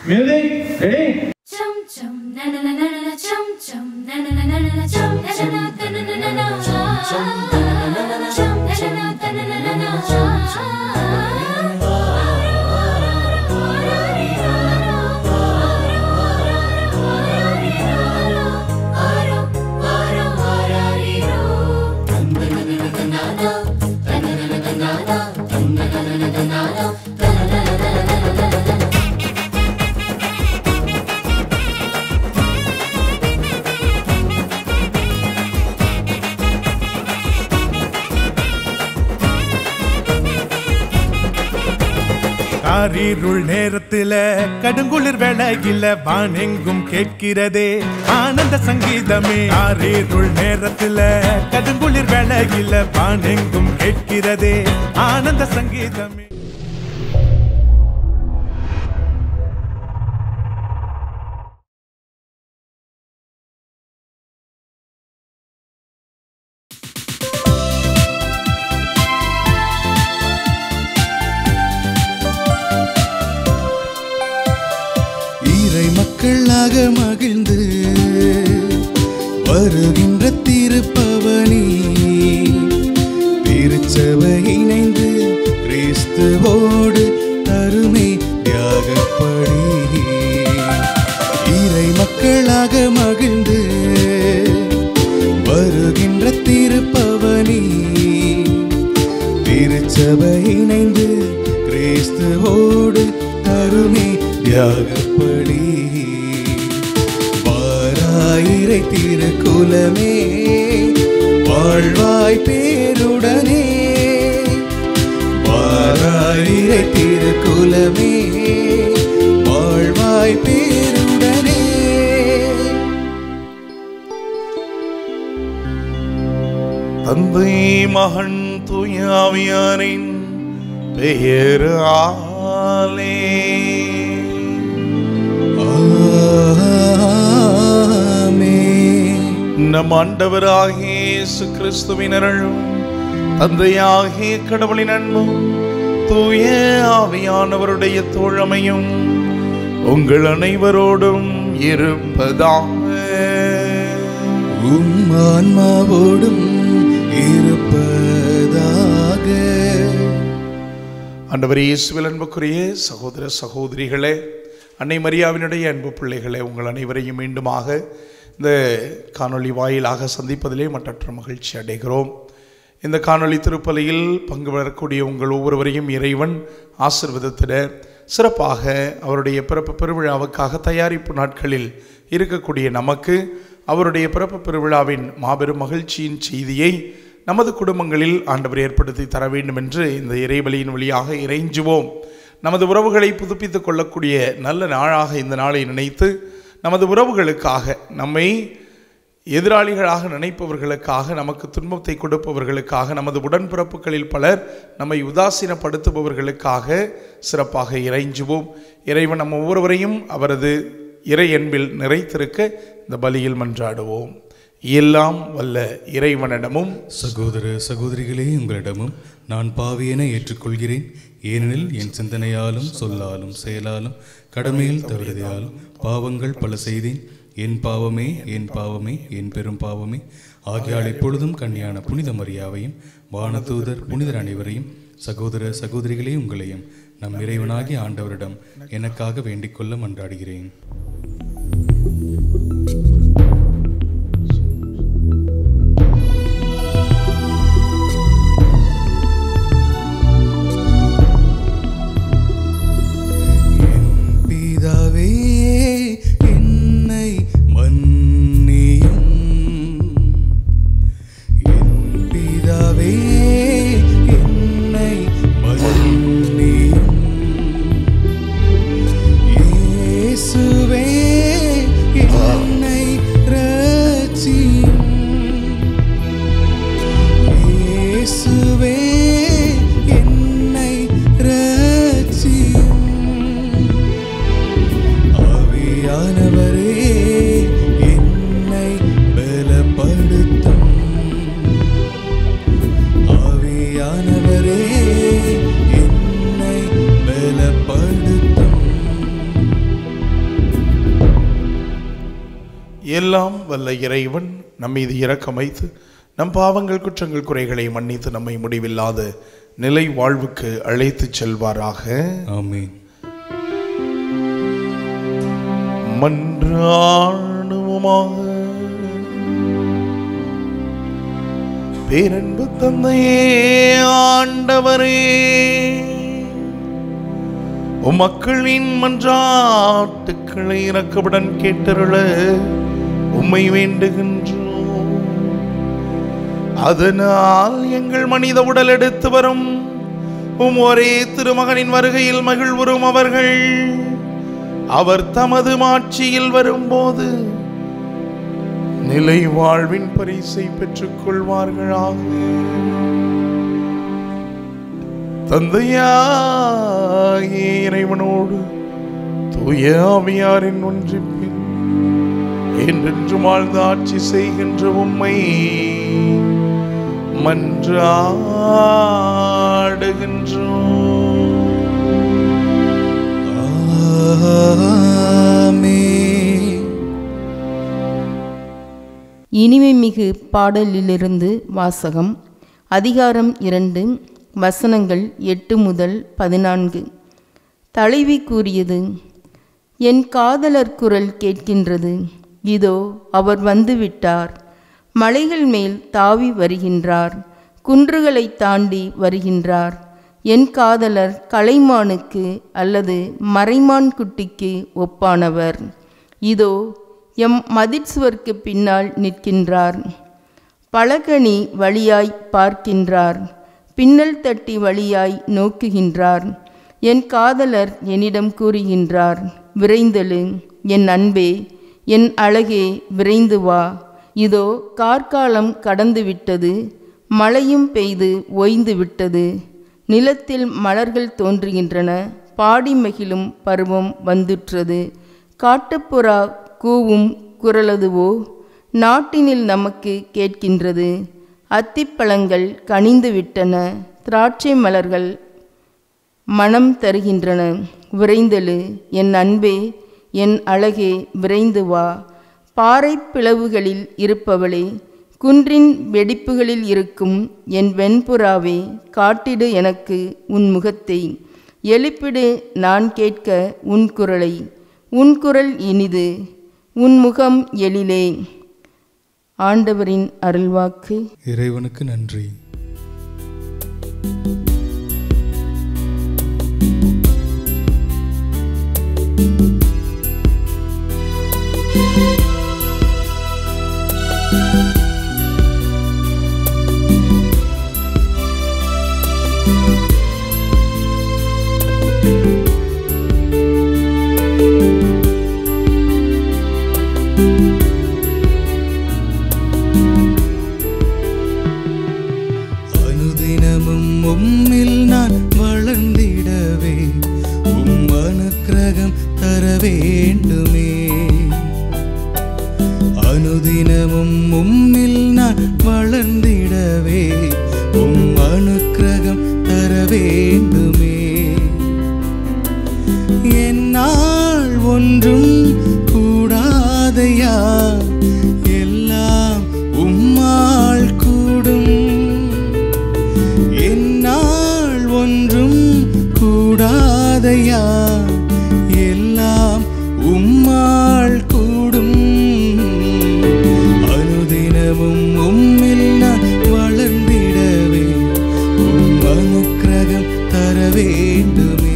Music, ready? Chum chum na na na na na chum chum na na na na na chum na na na na na na chum chum na na na na chum na na na na na chum chum காரிருள் நேரத்தில கடுங்குளிர் வேளையில வானெங்கும் கேட்கிறதே ஆனந்த சங்கீதமே. காரிருள் நேரத்தில கடுங்குளிர் வேளையில வானெங்கும் கேட்கிறதே ஆனந்த சங்கீதமே. மக்களாக மகிழ்ந்து வருகின்ற திருப்பவனி திருச்சபை இணைந்து கிறிஸ்துவோடு தருமை தியாகப்படி. இறை மக்களாக மகிழ்ந்து வருகின்ற திருப்பவனி திருச்சபை இணைந்து கிறிஸ்துவோடு தருமை தியாகப்படி. வாராயிரை திருக்குலமே வாழ்வாய் பேருடனே, வாராயிரை திருக்குலமே வாழ்வாய் பேருடனே. தந்தை மகன் தூய ஆவியாரின் பெயராலே நம் ஆண்டவராகிய இயேசு கிறிஸ்துவின் அருளும் தந்தையாகிய கடவுளின் அன்பும் தூய ஆவியானவருடைய தோழமையும் உங்கள் அனைவரோடும் இருப்பதாக. உம் ஆன்மாவோடும் இருப்பதாக. ஆண்டவர் இயேசுவில் அன்புக்குரிய சகோதர சகோதரிகளே, அன்னை மரியாவினுடைய அன்பு பிள்ளைகளே, உங்கள் அனைவரையும் மீண்டுமாக இந்த காணொளி வாயிலாக சந்திப்பதிலே மற்றற்ற மகிழ்ச்சி அடைகிறோம். இந்த காணொளி திருப்பலியில் பங்கு பெறக்கூடிய உங்கள் ஒவ்வொருவரையும் இறைவன் ஆசீர்வதித்திட சிறப்பாக அவருடைய பிறப்பு பெருவிழாவுக்காக தயாரிப்பு நாட்களில் இருக்கக்கூடிய நமக்கு அவருடைய பிறப்பு பெருவிழாவின் மாபெரும் மகிழ்ச்சியின் செய்தியை நமது குடும்பங்களில் ஆண்டவர் ஏற்படுத்தி தர வேண்டும் என்று இந்த இறைவழியின் வழியாக இறைஞ்சுவோம். நமது உறவுகளை புதுப்பித்துக் கொள்ளக்கூடிய நல்ல நாளாக இந்த நாளை நினைத்து நமது உறவுகளுக்காக, நம்மை எதிராளிகளாக நினைப்பவர்களுக்காக, நமக்கு துன்பத்தை கொடுப்பவர்களுக்காக, நமது உடன்பிறப்புகளில் பலர் நம்மை உதாசீனப்படுத்துபவர்களுக்காக சிறப்பாக இறைஞ்சுவோம். இறைவன் நம் ஒவ்வொருவரையும் அவரது இறை அன்பில் நிறைத்திருக்க இந்த பலியில் மன்றாடுவோம். எல்லாம் வல்ல இறைவனிடமும் சகோதர சகோதரிகளே, உங்களிடமும் நான் பாவியென ஏற்றுக்கொள்கிறேன். ஏனெனில் என் சிந்தனையாலும் சொல்லாலும் செயலாலும் கடமையில் தவறுதையாலும் பாவங்கள் பல செய்தேன். என் பாவமே என் பாவமே என் பெரும் பாவமே. ஆகியால் எப்பொழுதும் கன்னியான புனித மரியாவையும் வானதூதர் புனிதர் அனைவரையும் சகோதர சகோதரிகளே உங்களையும் நம் இறைவனாகிய ஆண்டவரிடம் எனக்காக வேண்டிக் கொள்ள மன்றாடுகிறேன். எல்லாம் வல்ல இறைவன் நம் மீது இரக்கம் வைத்து நம் பாவங்கள் குற்றங்கள் குறைகளை மன்னித்து நம்மை முடிவில்லாத நிலை வாழ்வுக்கு அழைத்து செல்வாராக. ஆமென். மன்றாடுவோமாக. பேரன்பு தந்தையே, ஆண்டவரே, மக்களின் மன்றாட்டுக்களை இரக்கமுடன் கேட்டருள உம்மை வேண்டுகின்றோம். அதனால் எங்கள் மனித உடல் எடுத்து வரும் ஒரே திருமகனின் வருகையில் மகிழ்வுறும் அவர்கள் அவர் தமது மாட்சியில் வரும்போது நிலை வாழ்வின் பரிசை பெற்றுக் கொள்வார்களாக. தந்தையாகிய இறைவனோடு தூய ஆவியாரின் ஒன்றிப்பில் என்றென்றும் வாழ்ந்து ஆட்சி செய்கின்ற உம்மை மன்றாடுகின்றோம். இனிமைமிகு பாடலிலிருந்து வாசகம். அதிகாரம் 2, வசனங்கள் 8 முதல் 14. தலைவி கூறியது, என் காதலர் குரல் கேட்கின்றது, இதோ அவர் வந்துவிட்டார். மலைகள் மேல் தாவி வருகின்றார், குன்றுகளை தாண்டி வருகின்றார். என் காதலர் கலைமானுக்கு அல்லது மறைமான் குட்டிக்கு ஒப்பானவர். இதோ எம் மதிற்சுவர்க்கு பின்னால் நிற்கின்றார். பலகனி வழியாய் பார்க்கின்றார், பின்னல் தட்டி வழியாய் நோக்குகின்றார். என் காதலர் என்னிடம் கூறுகின்றார், விரைந்தெழு என் அன்பே, என் அழகே, விரைந்து வா. இதோ கார்காலம் கடந்துவிட்டது, மழையும் பெய்து ஓய்ந்து விட்டது. நிலத்தில் மலர்கள் தோன்றுகின்றன, பாடி மகிழும் பருவம் வந்துற்றது. காட்டுப்புறா கூவும் குரலதுவோ நாட்டினில் நமக்கு கேட்கின்றது. அத்திப்பழங்கள் கனிந்து விட்டன, திராட்சை மலர்கள் மனம் தருகின்றன. விரைந்தெழு என் அன்பே, என் அழகே, விரைந்து வா. பாறை பிளவுகளில் இருப்பவளே, குன்றின் வெடிப்புகளில் இருக்கும் என் வெண்புறாவே, காட்டிடு எனக்கு உன் முகத்தை. எழுப்பிடு நான் கேட்க உன் குரலை. உன் குரல் இனிது, உன் முகம் எழிலே. ஆண்டவரின் அருள்வாக்கு. இறைவனுக்கு நன்றி. அனுதினமும் உம்மில் நான் வளர்ந்திடவே உம் அனுக்கிரகம் தர வேண்டுமே. அனுதினமும் உம்மில் நான் வளர்ந்திடவே உம் அனுக்கிரகம் தர வேண்டுமே. என்னால் ஒன்றும் கூடாதையா, எல்லாம் உம்மால் கூடும். என்னால் ஒன்றும் கூடாதையா, எல்லாம் உம்மால் கூடும். அனுதினமும் உம்மில் நான் வளர்ந்திடவே உம் அனுக்கிரகம் தர வேண்டுமே.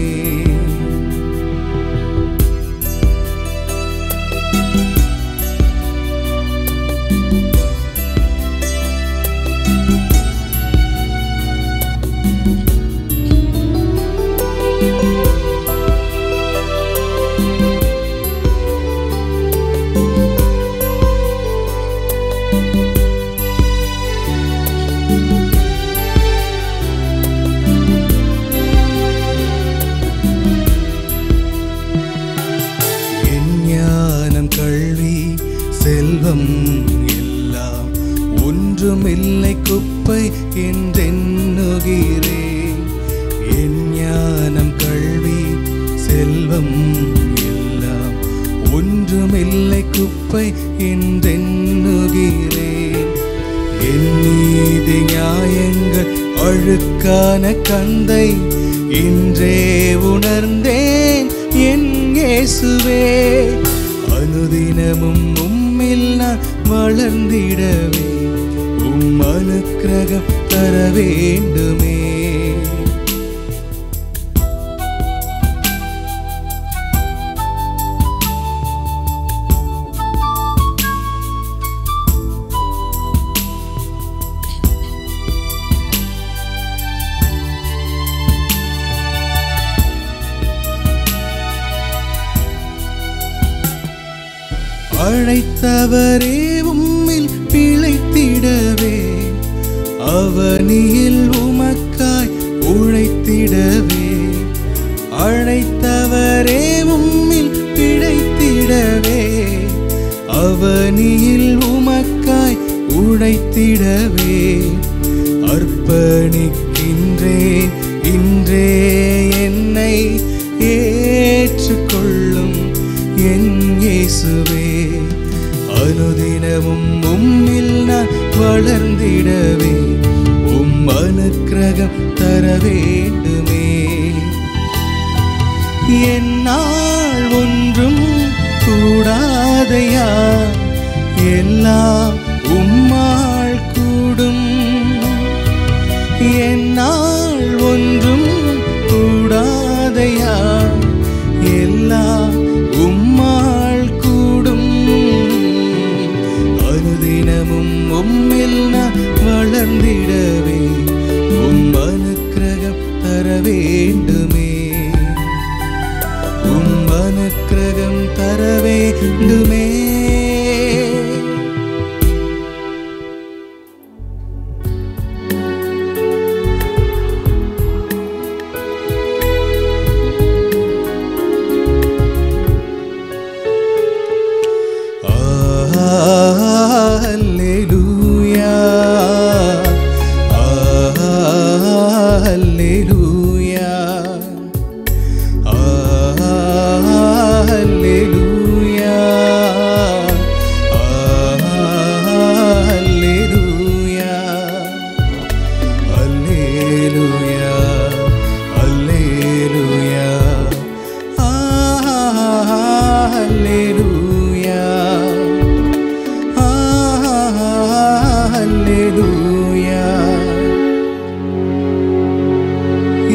செல்வம் எல்லாம் ஒன்றுமில்லை குப்பை என்றெண்ணுகிறேன். என் ஞானம் கல்வி செல்வம் எல்லாம் ஒன்றுமில்லை குப்பை என்றெண்ணுகிறேன். என் நீதி நியாயங்கள் அழுக்கான கந்தை இன்றே உணர்ந்தேன் என் இயேசுவே. அனுதினமும் உம்மில் நான் வளர்ந்திடவே உம் அனுக்கிரகம் தர வேண்டுமே. அழைத்தவரே உம்மில் பிழைத்திடவே அவனியில் உமக்காய் உழைத்திடவே. அழைத்தவரே உம்மில் பிழைத்திடவே அவனியில் உமக்காய் உழைத்திடவே. அர்ப்பணிக்கின்றேன் இன்றே என்னை ஏற்றுக்கொள்ளும் என் இயேசுவே. அனுதினமும் உம்மில் நான் வளர்ந்திடவே உம் அனுக்கிரகம் தர வேண்டுமே. என்னால் ஒன்றும் கூடாதையா எல்லாம் உம்மால் கூடும். என்னால் ஒன்றும் கூடாதையா எல்லாம் உம்மால் கூடும். அனுதினமும் உம்மில் நான் வளர்ந்திடவே உம் அனுக்கிரகம் தர வேண்டுமே. உம் அனுக்கிரகம் தர வேண்டுமே.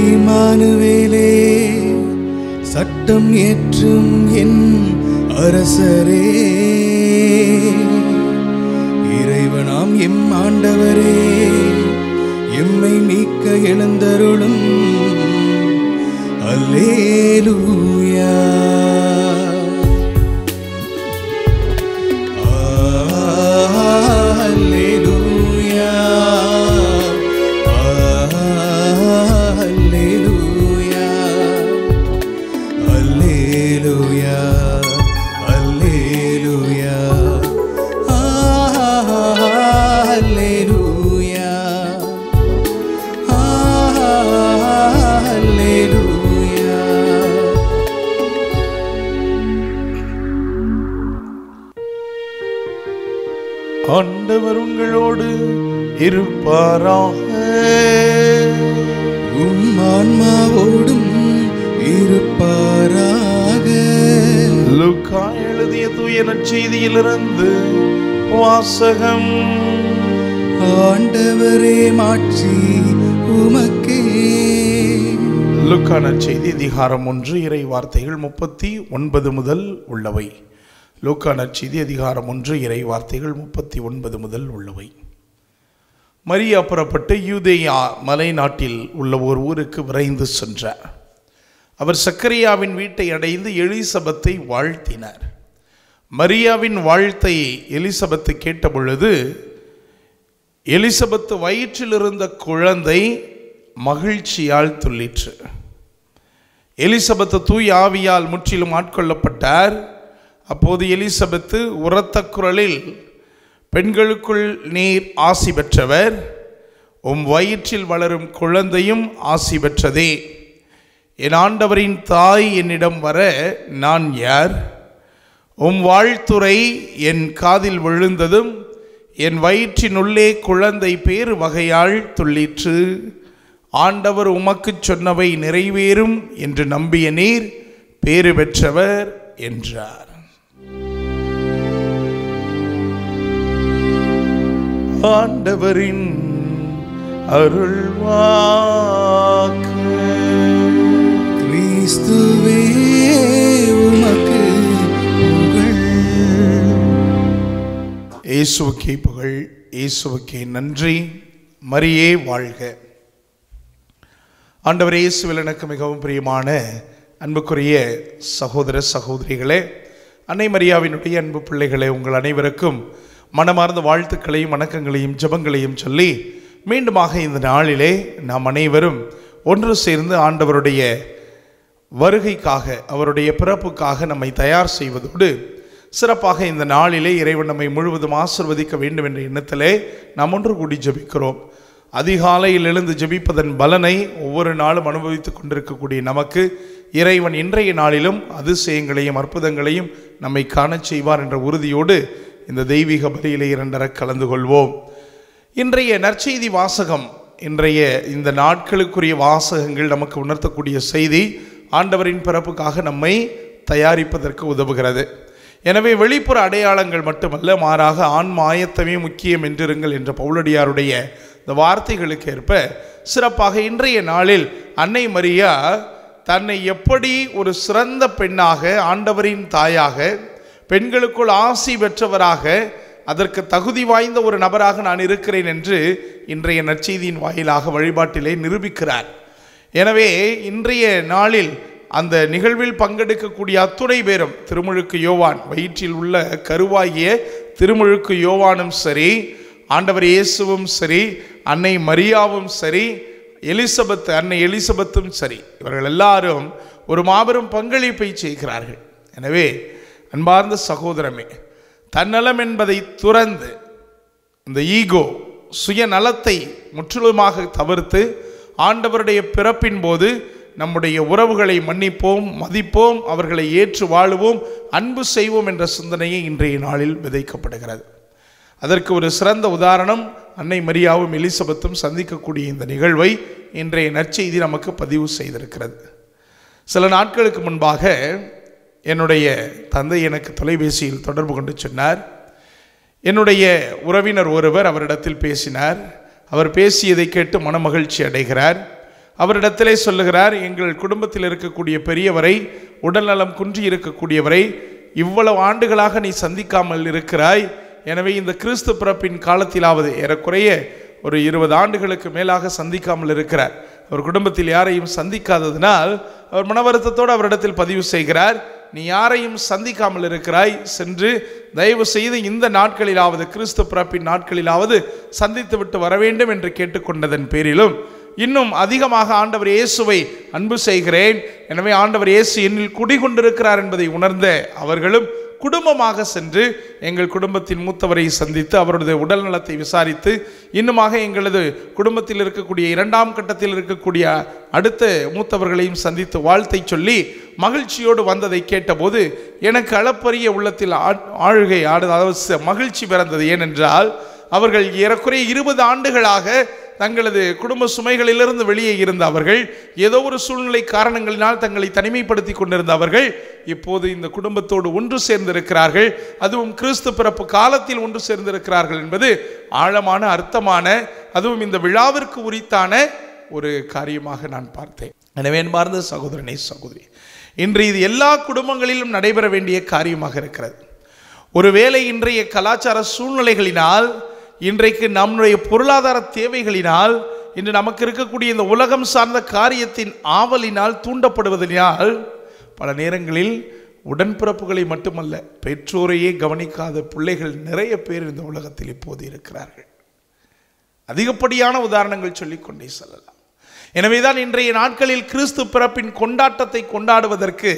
இம்மானுவேலே சட்டம் ஏற்றும் என் அரசரே, இறைவனாம் எம் ஆண்டவரே, எம்மை மீட்க எழுந்தருளும். அல்லேலூயா. ஆண்டவர் உங்களோடு இருப்பாராக. உம் ஆன்மாவோடும் இருப்பாராக. லூக்கா எழுதிய தூய நற்செய்தியிலிருந்து வாசகம். ஆண்டவரே மாட்சி உமக்கே. லூக்கா நற்செய்தி அதிகாரம் 1 இறை வார்த்தைகள் 39 முதல் உள்ளவை. லூக்கா நற்செய்தி அதிகாரம் 1 இறை வார்த்தைகள் 39 முதல் உள்ளவை. மரியா புறப்பட்டு யூதேயா மலை நாட்டில் உள்ள ஒரு ஊருக்கு விரைந்து சென்றார். அவர் சக்கரியாவின் வீட்டை அடைந்து எலிசபெத்தை வாழ்த்தினார். மரியாவின் வாழ்த்தை எலிசபெத்து கேட்டபொழுது எலிசபெத்து வயிற்றில் இருந்த குழந்தை மகிழ்ச்சியால் துள்ளிற்று. எலிசபெத்து தூய ஆவியால் முற்றிலும் ஆட்கொள்ளப்பட்டார். அப்போது எலிசபெத்து உரத்த குரலில், பெண்களுக்குள் நீர் ஆசி பெற்றவர், உம் வயிற்றில் வளரும் குழந்தையும் ஆசி பெற்றதே. என் ஆண்டவரின் தாய் என்னிடம் வர நான் யார்? உம் வாழ்த்துரை என் காதில் விழுந்ததும் என் வயிற்றினுள்ளே குழந்தை பேறு வகையால் துள்ளிற்று. ஆண்டவர் உமக்குச் சொன்னவை நிறைவேறும் என்று நம்பிய நீர் பேறு பெற்றவர் என்றார். ஆண்டவரின் அருள்வாக்கு. கிறிஸ்துவே உமக்கு புகழ். இயேசுவுக்கே புகழ், இயேசுவுக்கே நன்றி. மரியே வாழ்க. ஆண்டவர் இயேசுவில் எனக்கு மிகவும் பிரியமான அன்புக்குரிய சகோதர சகோதரிகளே, அன்னை மரியாவினுடைய அன்பு பிள்ளைகளே, உங்கள் அனைவருக்கும் மனமார்ந்த வாழ்த்துக்களையும் வணக்கங்களையும் ஜெபங்களையும் சொல்லி மீண்டுமாக இந்த நாளிலே நாம் அனைவரும் ஒன்று சேர்ந்து ஆண்டவருடைய வருகைக்காக, அவருடைய பிறப்புக்காக நம்மை தயார் செய்வதோடு சிறப்பாக இந்த நாளிலே இறைவன் நம்மை முழுவதும் ஆசிர்வதிக்க வேண்டும் என்ற எண்ணத்திலே நாம் ஒன்று கூடி ஜெபிக்கிறோம். அதிகாலையில் எழுந்து ஜெபிப்பதன் பலனை ஒவ்வொரு நாளும் அனுபவித்துக் கொண்டிருக்கக்கூடிய நமக்கு இறைவன் இன்றைய நாளிலும் அதிசயங்களையும் அற்புதங்களையும் நம்மை காணச் செய்வார் என்ற உறுதியோடு இந்த தெய்வீக பலியிலே இரண்டர கலந்து கொள்வோம். இன்றைய நற்செய்தி வாசகம், இன்றைய இந்த நாட்களுக்குரிய வாசகங்கள் நமக்கு உணர்த்தக்கூடிய செய்தி ஆண்டவரின் பிறப்புக்காக நம்மை தயாரிப்பதற்கு உதவுகிறது. எனவே வெளிப்புற அடையாளங்கள் மட்டுமல்ல, மாறாக ஆன்ம ஆயத்தமே முக்கியம் என்றிருங்கள் என்ற பவுலடியாருடைய இந்த வார்த்தைகளுக்கு ஏற்ப சிறப்பாக இன்றைய நாளில் அன்னை மரியா தன்னை எப்படி ஒரு சிறந்த பெண்ணாக, ஆண்டவரின் தாயாக, பெண்களுக்குள் ஆசி பெற்றவராக, அதற்கு தகுதி வாய்ந்த ஒரு நபராக நான் இருக்கிறேன் என்று இன்றைய நற்செய்தியின் வாயிலாக வழிபாட்டிலே நிரூபிக்கிறார். எனவே இன்றைய நாளில் அந்த நிகழ்வில் பங்கெடுக்கக்கூடிய அத்துணை பேரும், திருமுழுக்கு யோவான், வயிற்றில் உள்ள கருவாகிய திருமுழுக்கு யோவானும் சரி, ஆண்டவர் இயேசுவும் சரி, அன்னை மரியாவும் சரி, எலிசபெத், அன்னை எலிசபெத்தும் சரி, இவர்கள் எல்லாரும் ஒரு மாபெரும் பங்களிப்பை செய்கிறார்கள். எனவே அன்பார்ந்த சகோதரமே, தன்னலம் என்பதை துறந்து இந்த ஈகோ, சுயநலத்தை முற்றிலுமாக தவிர்த்து ஆண்டவருடைய பிறப்பின் போது நம்முடைய உறவுகளை மன்னிப்போம், மதிப்போம், அவர்களை ஏற்று வாழுவோம், அன்பு செய்வோம் என்ற சிந்தனையை இன்றைய நாளில் விதைக்கப்படுகிறது. அதற்கு ஒரு சிறந்த உதாரணம் அன்னை மரியாவும் எலிசபெத்தும் சந்திக்கக்கூடிய இந்த நிகழ்வை இன்றைய நற்செய்தி நமக்கு பதிவு செய்திருக்கிறது. சில நாட்களுக்கு முன்பாக என்னுடைய தந்தை எனக்கு தொலைபேசியில் தொடர்பு கொண்டு சொன்னார். என்னுடைய உறவினர் ஒருவர் அவரிடத்தில் பேசினார். அவர் பேசியதை கேட்டு மனமகிழ்ச்சி அடைகிறார். அவரிடத்திலே சொல்லுகிறார், எங்கள் குடும்பத்தில் இருக்கக்கூடிய பெரியவரை, உடல்நலம் குன்றி இருக்கக்கூடியவரை இவ்வளவு ஆண்டுகளாக நீ சந்திக்காமல் இருக்கிறாய். எனவே இந்த கிறிஸ்து பிறப்பின் காலத்திலாவது, ஏறக்குறைய ஒரு 20 ஆண்டுகளுக்கு மேலாக சந்திக்காமல் இருக்கிறார். அவர் குடும்பத்தில் யாரையும் சந்திக்காததினால் அவர் மன வருத்தத்தோடு அவரிடத்தில் பதிவு செய்கிறார், நீ யாரையும் சந்திக்காமல் இருக்கிறாய், சென்று தயவு செய்து இந்த நாட்களிலாவது, கிறிஸ்து பிறப்பின் நாட்களிலாவது சந்தித்து விட்டு வர வேண்டும் என்று கேட்டுக்கொண்டதன் பேரிலும் இன்னும் அதிகமாக ஆண்டவர் இயேசுவை அன்பு செய்கிறேன், எனவே ஆண்டவர் இயேசு என்னில் குடிகொண்டிருக்கிறார் என்பதை உணர்ந்த அவர்களும் குடும்பமாக சென்று எங்கள் குடும்பத்தின் மூத்தவரை சந்தித்து அவருடைய உடல் நலத்தை விசாரித்து, இன்னுமாக எங்களது குடும்பத்தில் இருக்கக்கூடிய 2ஆம் கட்டத்தில் இருக்கக்கூடிய அடுத்த மூத்தவர்களையும் சந்தித்து வாழ்த்தை சொல்லி மகிழ்ச்சியோடு வந்ததை கேட்டபோது எனக்கு அளப்பரிய உள்ளத்தில் ஆழ்கை அதாவது மகிழ்ச்சி பிறந்தது. ஏனென்றால் அவர்கள் ஏறக்குறைய 20 ஆண்டுகளாக தங்களது குடும்ப சுமைகளிலிருந்து வெளியே இருந்த அவர்கள், ஏதோ ஒரு சூழ்நிலை காரணங்களினால் தங்களை தனிமைப்படுத்தி கொண்டிருந்த அவர்கள் இப்போது இந்த குடும்பத்தோடு ஒன்று சேர்ந்திருக்கிறார்கள். அதுவும் கிறிஸ்து பிறப்பு காலத்தில் ஒன்று சேர்ந்திருக்கிறார்கள் என்பது ஆழமான அர்த்தமான, அதுவும் இந்த விழாவிற்கு உரித்தான ஒரு காரியமாக நான் பார்த்தேன். எனவே அன்பார்ந்த சகோதரனே, சகோதரி, இன்று இது எல்லா குடும்பங்களிலும் நடைபெற வேண்டிய காரியமாக இருக்கிறது. ஒருவேளை இன்றைய கலாச்சார சூழ்நிலைகளினால், இன்றைக்கு நம்முடைய பொருளாதார தேவைகளினால், இன்று நமக்கு இருக்கக்கூடிய இந்த உலகம் சார்ந்த காரியத்தின் ஆவலினால், தூண்டப்படுவதனால் பல நேரங்களில் உடன்பிறப்புகளை மட்டுமல்ல, பெற்றோரையே கவனிக்காத பிள்ளைகள் நிறைய பேர் இந்த உலகத்தில் இப்போது இருக்கிறார்கள். அதிகப்படியான உதாரணங்கள் சொல்லிக்கொண்டே செல்லலாம். எனவேதான் இன்றைய நாட்களில் கிறிஸ்து பிறப்பின் கொண்டாட்டத்தை கொண்டாடுவதற்கு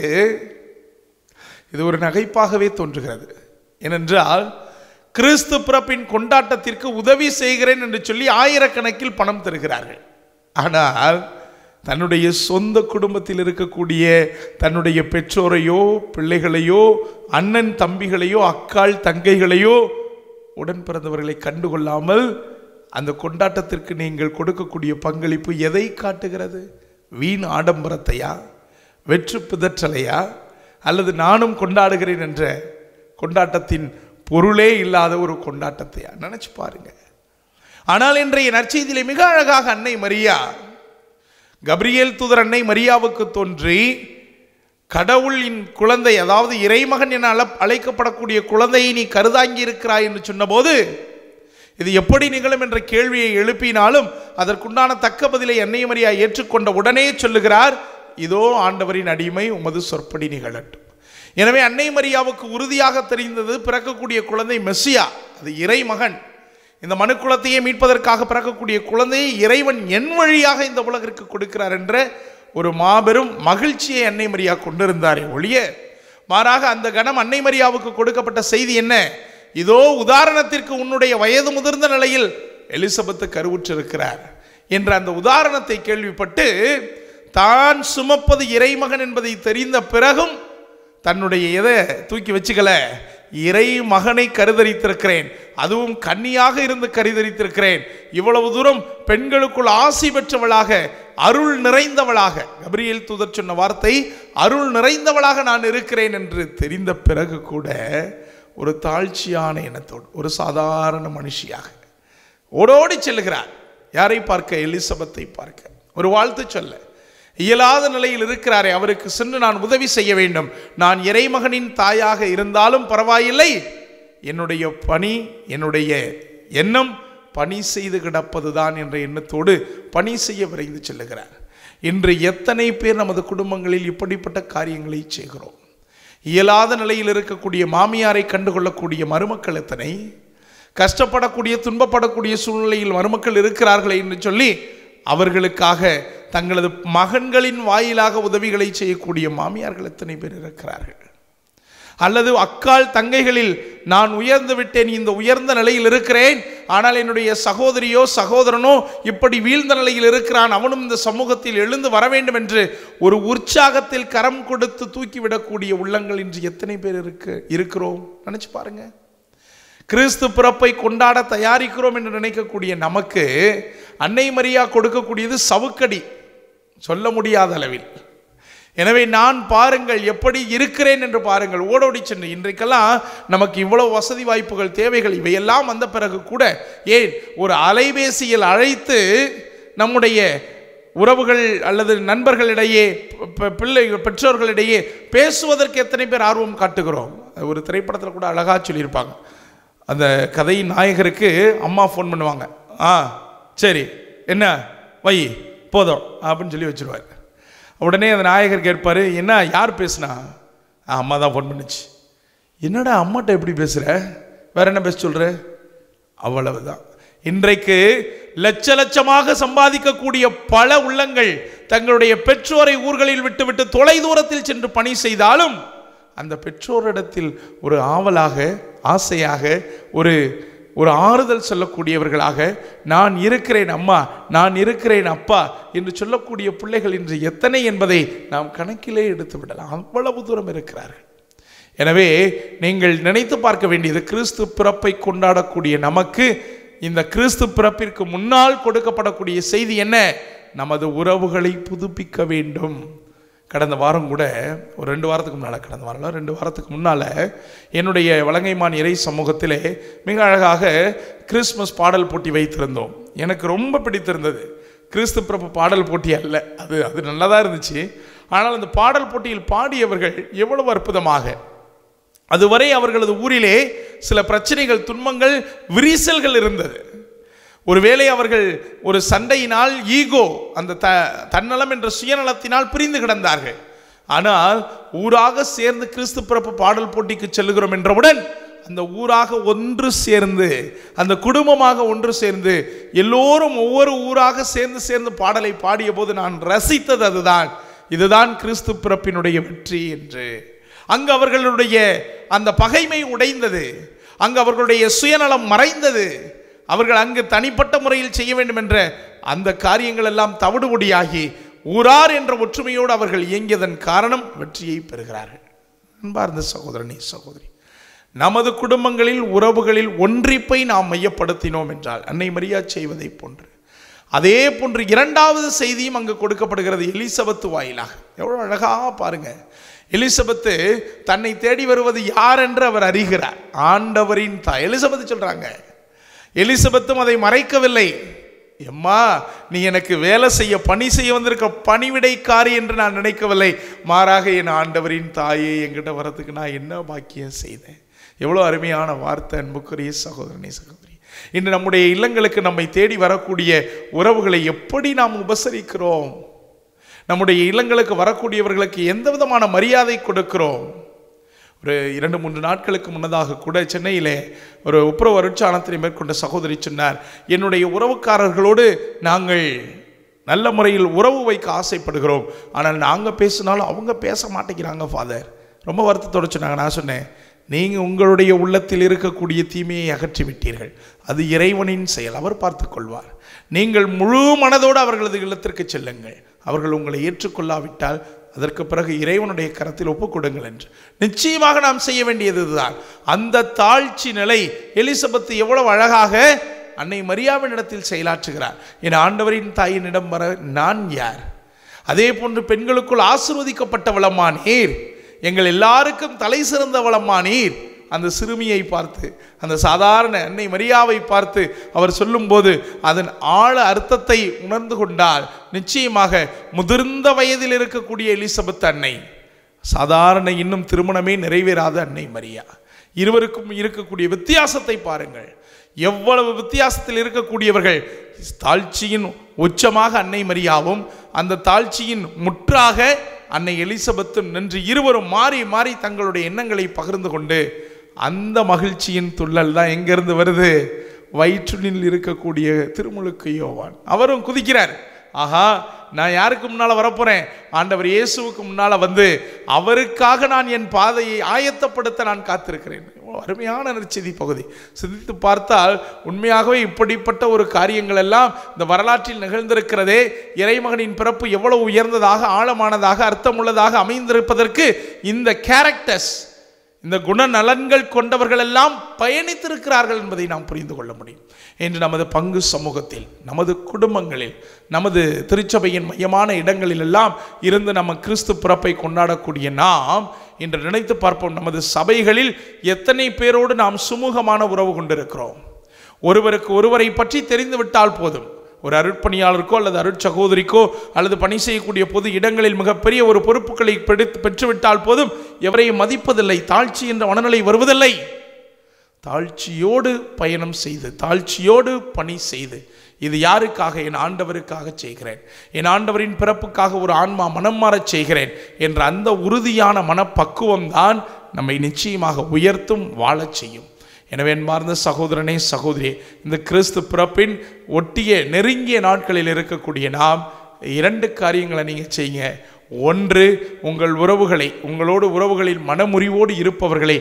இது ஒரு நகைப்பாகவே தோன்றுகிறது. ஏனென்றால் கிறிஸ்து பிறப்பின் கொண்டாட்டத்திற்கு உதவி செய்கிறேன் என்று சொல்லி ஆயிரக்கணக்கில் பணம் தருகிறார்கள். ஆனால் தன்னுடைய சொந்த குடும்பத்தில் இருக்கக்கூடிய தன்னுடைய பெற்றோரையோ பிள்ளைகளையோ அண்ணன் தம்பிகளையோ அக்காள் தங்கைகளையோ உடன் பிறந்தவர்களை கண்டுகொள்ளாமல் அந்த கொண்டாட்டத்திற்கு நீங்கள் கொடுக்கக்கூடிய பங்களிப்பு எதை காட்டுகிறது? வீண் ஆடம்பரத்தையா, வெற்று பிதற்றலையா, அல்லது நானும் கொண்டாடுகிறேன் என்ற கொண்டாட்டத்தின் பொருளே இல்லாத ஒரு கொண்டாட்டத்தையா? நினைச்சு பாருங்க. ஆனால் இன்றைய நற்செய்தியிலே மிக அழகாக அன்னை மரியா, கபிரியேல் தூதர் அன்னை மரியாவுக்கு தோன்றி கடவுளின் குழந்தை, அதாவது இறைமகன் என அழைக்கப்படக்கூடிய குழந்தையை நீ கருதாங்கி இருக்கிறாய் என்று சொன்னபோது இது எப்படி நிகழும் என்ற கேள்வியை எழுப்பினாலும் அதற்குண்டான தக்க பதிலை அன்னை மரியா ஏற்றுக்கொண்ட உடனே சொல்லுகிறார், இதோ ஆண்டவரின் அடிமை, உமது சொற்படி நிகழட்டும். எனவே அன்னை மரியாவுக்கு உறுதியாக தெரிந்தது பிறக்கக்கூடிய குழந்தை மெஸ்ஸியா, அது இறைமகன். இந்த மனுக்குலத்தையே மீட்பதற்காக பிறக்கக்கூடிய குழந்தையை இறைவன் என் வழியாக இந்த உலகிற்கு கொடுக்கிறார் என்ற ஒரு மாபெரும் மகிழ்ச்சியை அன்னை மரியா கொண்டிருந்தாரே ஒழிய, மாறாக அந்த கணம் அன்னை மரியாவுக்கு கொடுக்கப்பட்ட செய்தி என்ன? இதோ உதாரணத்திற்கு உன்னுடைய வயது முதிர்ந்த நிலையில் எலிசபெத்து கருவுற்றிருக்கிறார் என்ற அந்த உதாரணத்தை கேள்விப்பட்டு தான் சுமப்பது இறைமகன் என்பதை தெரிந்த பிறகும் தன்னுடைய எதை தூக்கி வச்சுக்கல, இறை மகனை கருதரித்திருக்கிறேன், அதுவும் கன்னியாக இருந்து கருதரித்திருக்கிறேன், இவ்வளவு தூரம் பெண்களுக்குள் ஆசி பெற்றவளாக, அருள் நிறைந்தவளாக, கபிரியேல் தூதர் சொன்ன வார்த்தை அருள் நிறைந்தவளாக நான் இருக்கிறேன் என்று தெரிந்த பிறகு கூட ஒரு தாழ்ச்சியான எண்ணத்தோடு ஒரு சாதாரண மனுஷியாக ஓடோடி செல்லுகிறார். யாரை பார்க்க? எலிசபெத்தை பார்க்க. ஒரு வாழ்த்து சொல்ல இயலாத நிலையில் இருக்கிறாரே, அவருக்கு சென்று நான் உதவி செய்ய வேண்டும். நான் இறைமகனின் தாயாக இருந்தாலும் பரவாயில்லை, என்னுடைய பணி, என்னுடைய எண்ணம் பணி செய்து கிடப்பதுதான் என்ற எண்ணத்தோடு பணி செய்ய விரைந்து செல்லுகிறார். இன்று எத்தனை பேர் நமது குடும்பங்களில் இப்படிப்பட்ட காரியங்களை செய்கிறோம்? இயலாத நிலையில் இருக்கக்கூடிய மாமியாரை கண்டுகொள்ளக்கூடிய மருமக்கள் எத்தனை, கஷ்டப்படக்கூடிய துன்பப்படக்கூடிய சூழ்நிலையில் மருமக்கள் இருக்கிறார்களே என்று சொல்லி அவர்களுக்காக தங்களது மகன்களின் வாயிலாக உதவிகளை செய்யக்கூடிய மாமியார்கள் எத்தனை பேர் இருக்கிறார்கள்? அல்லது அக்கால் தங்கைகளில் நான் உயர்ந்து விட்டேன், இந்த உயர்ந்த நிலையில் இருக்கிறேன், ஆனால் என்னுடைய சகோதரியோ சகோதரனோ இப்படி வீழ்ந்த நிலையில் இருக்கிறான், அவனும் இந்த சமூகத்தில் எழுந்து வர வேண்டும் என்று ஒரு உற்சாகத்தில் கரம் கொடுத்து தூக்கிவிடக்கூடிய உள்ளங்கள் இன்று எத்தனை பேர் இருக்கிறோம்? நினைச்சு பாருங்க. கிறிஸ்து பிறப்பை கொண்டாட தயாரிக்கிறோம் என்று நினைக்கக்கூடிய நமக்கு அன்னை மரியா கொடுக்கக்கூடியது சவுக்கடி, சொல்ல முடியாத அளவில். எனவே நான் பாருங்கள் எப்படி இருக்கிறேன் என்று பாருங்கள், ஓடோடி சென்று. இன்றைக்கெல்லாம் நமக்கு இவ்வளவு வசதி வாய்ப்புகள் தேவைகள் இவையெல்லாம் வந்த பிறகு கூட ஏன் ஒரு அலைபேசியில் அழைத்து நம்முடைய உறவுகள் அல்லது நண்பர்களிடையே, பெற்றோர்களிடையே பேசுவதற்கு எத்தனை பேர் ஆர்வம் காட்டுகிறோம்? ஒரு திரைப்படத்தில் கூட அழகாக சொல்லியிருப்பாங்க, அந்த கதையின் நாயகருக்கு அம்மா ஃபோன் பண்ணுவாங்க, சரி என்ன வை போதும் அப்படின்னு சொல்லி வச்சுருவார். உடனே அந்த நாயகர் கேட்பார், என்ன யார் பேசுனா? அம்மா தான் ஃபோன் பண்ணுச்சு. என்னடா அம்மாட்ட எப்படி பேசுகிற, வேற என்ன பேச சொல்கிற? அவ்வளவுதான். இன்றைக்கு லட்ச லட்சமாக சம்பாதிக்கக்கூடிய பல உள்ளங்கள் தங்களுடைய பெற்றோரை ஊர்களில் விட்டுவிட்டு தொலை தூரத்தில் சென்று பணி செய்தாலும் அந்த பெற்றோரிடத்தில் ஒரு ஆவலாக, ஆசையாக, ஒரு ஆறுதல் சொல்லக்கூடியவர்களாக, நான் இருக்கிறேன் அம்மா, நான் இருக்கிறேன் அப்பா என்று சொல்லக்கூடிய பிள்ளைகள் இன்று எத்தனை என்பதை நாம் கணக்கிலே எடுத்து விடலாம். அவ்வளவு தூரம் இருக்கிறார்கள். எனவே நீங்கள் நினைத்து பார்க்க வேண்டியது, கிறிஸ்து பிறப்பை கொண்டாடக்கூடிய நமக்கு இந்த கிறிஸ்து பிறப்பிற்கு முன்னால் கொடுக்கப்படக்கூடிய செய்தி என்ன? நமது உறவுகளை புதுப்பிக்க வேண்டும். கடந்த வாரம் கூட ஒரு 2 வாரத்துக்கு முன்னால், 2 வாரத்துக்கு முன்னால் என்னுடைய வலங்கைமான் இறை சமூகத்திலே மிக அழகாக கிறிஸ்மஸ் பாடல் போட்டி வைத்திருந்தோம். எனக்கு ரொம்ப பிடித்திருந்தது. கிறிஸ்து பிறப்பு பாடல் போட்டி அல்ல, அது நல்லா தான் இருந்துச்சு. ஆனால் அந்த பாடல் போட்டியில் பாடியவர்கள் எவ்வளவு அற்புதமாக, அதுவரை அவர்களது ஊரிலே சில பிரச்சனைகள், துன்பங்கள், விரிசல்கள் இருந்தது. ஒருவேளை அவர்கள் ஒரு சண்டையினால், ஈகோ, அந்த தன்னலம் என்ற சுயநலத்தினால் பிரிந்து கிடந்தார்கள். ஆனால் ஊராக சேர்ந்து கிறிஸ்து பிறப்பு பாடல் போட்டிக்கு செல்லுகிறோம் என்றவுடன் அந்த ஊராக ஒன்று சேர்ந்து, அந்த குடும்பமாக ஒன்று சேர்ந்து எல்லோரும் ஒவ்வொரு ஊராக சேர்ந்து பாடலை பாடிய போது நான் ரசித்தது அதுதான். இதுதான் கிறிஸ்து பிறப்பினுடைய வெற்றி என்று. அங்கு அவர்களுடைய அந்த பகைமை உடைந்தது, அங்கு அவர்களுடைய சுயநலம் மறைந்தது. அவர்கள் அங்கு தனிப்பட்ட முறையில் செய்ய வேண்டும் என்ற அந்த காரியங்கள் எல்லாம் தவிடுபொடியாகி ஊரார் என்ற ஒற்றுமையோடு அவர்கள் இயங்கியதன் காரணம் வெற்றியை பெறுகிறார்கள். அன்பார்ந்த சகோதரனே சகோதரி, நமது குடும்பங்களில் உறவுகளில் ஒன்றிப்பை நாம் மையப்படுத்தினோம் என்றால் அன்னை மரியா செய்வதை போன்று அதே போன்று இரண்டாவது செய்தியும் அங்கு கொடுக்கப்படுகிறது எலிசபெத் வாயிலாக. எவ்வளவு அழகா பாருங்க. எலிசபெத்து தன்னை தேடி வருவது யார் என்று அவர் அறிகிறார். ஆண்டவரின் தாய் எலிசபெத் சொல்றாங்க. எலிசபெத்தும் அதை மறைக்கவில்லை. எம்மா, நீ எனக்கு வேலை செய்ய பணி செய்ய வந்திருக்க பணிவிடைக்காரி என்று நான் நினைக்கவில்லை, மாறாக என் ஆண்டவரின் தாயே என்கிட்ட வரதுக்கு நான் என்ன பாக்கியம் செய்தேன். எவ்வளோ அருமையான வார்த்தை அன்புக்குரிய சகோதரனே சகோதரி. இன்று நம்முடைய இல்லங்களுக்கு நம்மை தேடி வரக்கூடிய உறவுகளை எப்படி நாம் உபசரிக்கிறோம்? நம்முடைய இல்லங்களுக்கு வரக்கூடியவர்களுக்கு எந்த விதமான மரியாதை கொடுக்கிறோம்? ஒரு 2-3 நாட்களுக்கு முன்னதாக கூட சென்னையிலே ஒரு ஒப்புரவு அருட்சாணத்தை மேற்கொண்ட சகோதரி சொன்னார், என்னுடைய உறவுக்காரர்களோடு நாங்கள் நல்ல முறையில் உறவு வைக்க ஆசைப்படுகிறோம், ஆனால் நாங்கள் பேசினாலும் அவங்க பேச மாட்டேங்கிறாங்க ஃபாதர். ரொம்ப வருத்தத்தோடு சொன்னாங்க. நான் சொன்னேன், நீங்கள் உங்களுடைய உள்ளத்தில் இருக்கக்கூடிய தீமையை அகற்றி விட்டீர்கள், அது இறைவனின் செயல், அவர் பார்த்து கொள்வார். நீங்கள் முழு மனதோடு அவர்களது இல்லத்திற்கு செல்லுங்கள். அவர்கள் உங்களை ஏற்றுக்கொள்ளாவிட்டால் அதற்கு பிறகு இறைவனுடைய கரத்தில் ஒப்புக்கொடுங்கள் என்று நிச்சயமாக நாம் செய்ய வேண்டியதுதான். அந்த தாழ்ச்சி நிலை எலிசபெத் எவ்வளவு அழகாக அன்னை மரியாவின் இடத்தில் செயலாற்றுகிறார். என் ஆண்டவரின் தாயினிடம் வர நான் யார்? அதே போன்று பெண்களுக்குள் ஆசீர்வதிக்கப்பட்டவளம்மா நீர், எங்கள் எல்லாருக்கும் தலை சிறந்தவளம்மா நீர். அந்த சிறுமியை பார்த்து, அந்த சாதாரண அன்னை மரியாவை பார்த்து அவர் சொல்லும்போது அதன் ஆழ அர்த்தத்தை உணர்ந்து கொண்டால் நிச்சயமாக முதிர்ந்த வயதில் இருக்கக்கூடிய எலிசபெத் அன்னை, சாதாரண இன்னும் திருமணமே நிறைவேறாத அன்னை மரியா, இருவருக்கும் இருக்கக்கூடிய வித்தியாசத்தை பாருங்கள். எவ்வளவு வித்தியாசத்தில் இருக்கக்கூடியவர்கள். தாழ்ச்சியின் உச்சமாக அன்னை மரியாவும் அந்த தாழ்ச்சியின் முற்றாக அன்னை எலிசபெத்தும் நின்று இருவரும் மாறி மாறி தங்களுடைய எண்ணங்களை பகிர்ந்து கொண்டு அந்த மகிழ்ச்சியின் துள்ளல் தான் எங்கிருந்து வருது? வயிற்றினில் இருக்கக்கூடிய திருமுழுக்கு யோவான். அவரும் குதிக்கிறார். ஆஹா, நான் யாருக்கு முன்னால் வரப்போகிறேன்? ஆண்டவர் இயேசுவுக்கு முன்னால் வந்து அவருக்காக நான் என் பாதையை ஆயத்தப்படுத்த நான் காத்திருக்கிறேன். அருமையான நற்செய்தி பகுதி. சிந்தித்து பார்த்தால் உண்மையாகவே இப்படிப்பட்ட ஒரு காரியங்கள் எல்லாம் இந்த வரலாற்றில் நிகழ்ந்திருக்கிறதே. இறைமகனின் பிறப்பு எவ்வளவு உயர்ந்ததாக, ஆழமானதாக, அர்த்தமுள்ளதாக அமைந்திருப்பதற்கு இந்த கேரக்டர்ஸ், இந்த குணநலன்கள் கொண்டவர்கள் எல்லாம் பயணித்திருக்கிறார்கள் என்பதை நாம் புரிந்து கொள்ள முடியும். என்று நமது பங்கு சமூகத்தில், நமது குடும்பங்களில், நமது திருச்சபையின் மையமான இடங்களில் எல்லாம் இருந்து நம்ம கிறிஸ்து பிறப்பை கொண்டாடக்கூடிய நாம் இன்று நினைத்து பார்ப்போம், நமது சபைகளில் எத்தனை பேரோடு நாம் சுமூகமான உறவு கொண்டிருக்கிறோம். ஒருவருக்கு ஒருவரை பற்றி தெரிந்துவிட்டால் போதும். ஒரு அருட்பணியாளருக்கோ அல்லது அருட்சகோதரிக்கோ அல்லது பணி செய்யக்கூடிய பொது இடங்களில் மிகப்பெரிய ஒரு பொறுப்புகளை பெற்றுவிட்டால் போதும், எவரையும் மதிப்பதில்லை, தாழ்ச்சி என்ற மனநிலை வருவதில்லை. தாழ்ச்சியோடு பயணம் செய்து, தாழ்ச்சியோடு பணி செய்து, இது யாருக்காக? என் ஆண்டவருக்காக செய்கிறேன், என் ஆண்டவரின் பிறப்புக்காக ஒரு ஆன்மா மனம் மாறச் செய்கிறேன் என்ற அந்த உறுதியான மனப்பக்குவம் தான் நம்மை நிச்சயமாக உயர்த்தும், வாழச் செய்யும். எனவே அன்பார்ந்த சகோதரனே சகோதரியே, இந்த கிறிஸ்து பிறப்பின் ஒட்டிய நெருங்கிய நாட்களில் இருக்கக்கூடிய நாம் 2 காரியங்களை நீங்கள் செய்யுங்க. ஒன்று, உங்கள் உறவுகளை, உங்களோடு உறவுகளில் மனமுறிவோடு இருப்பவர்களை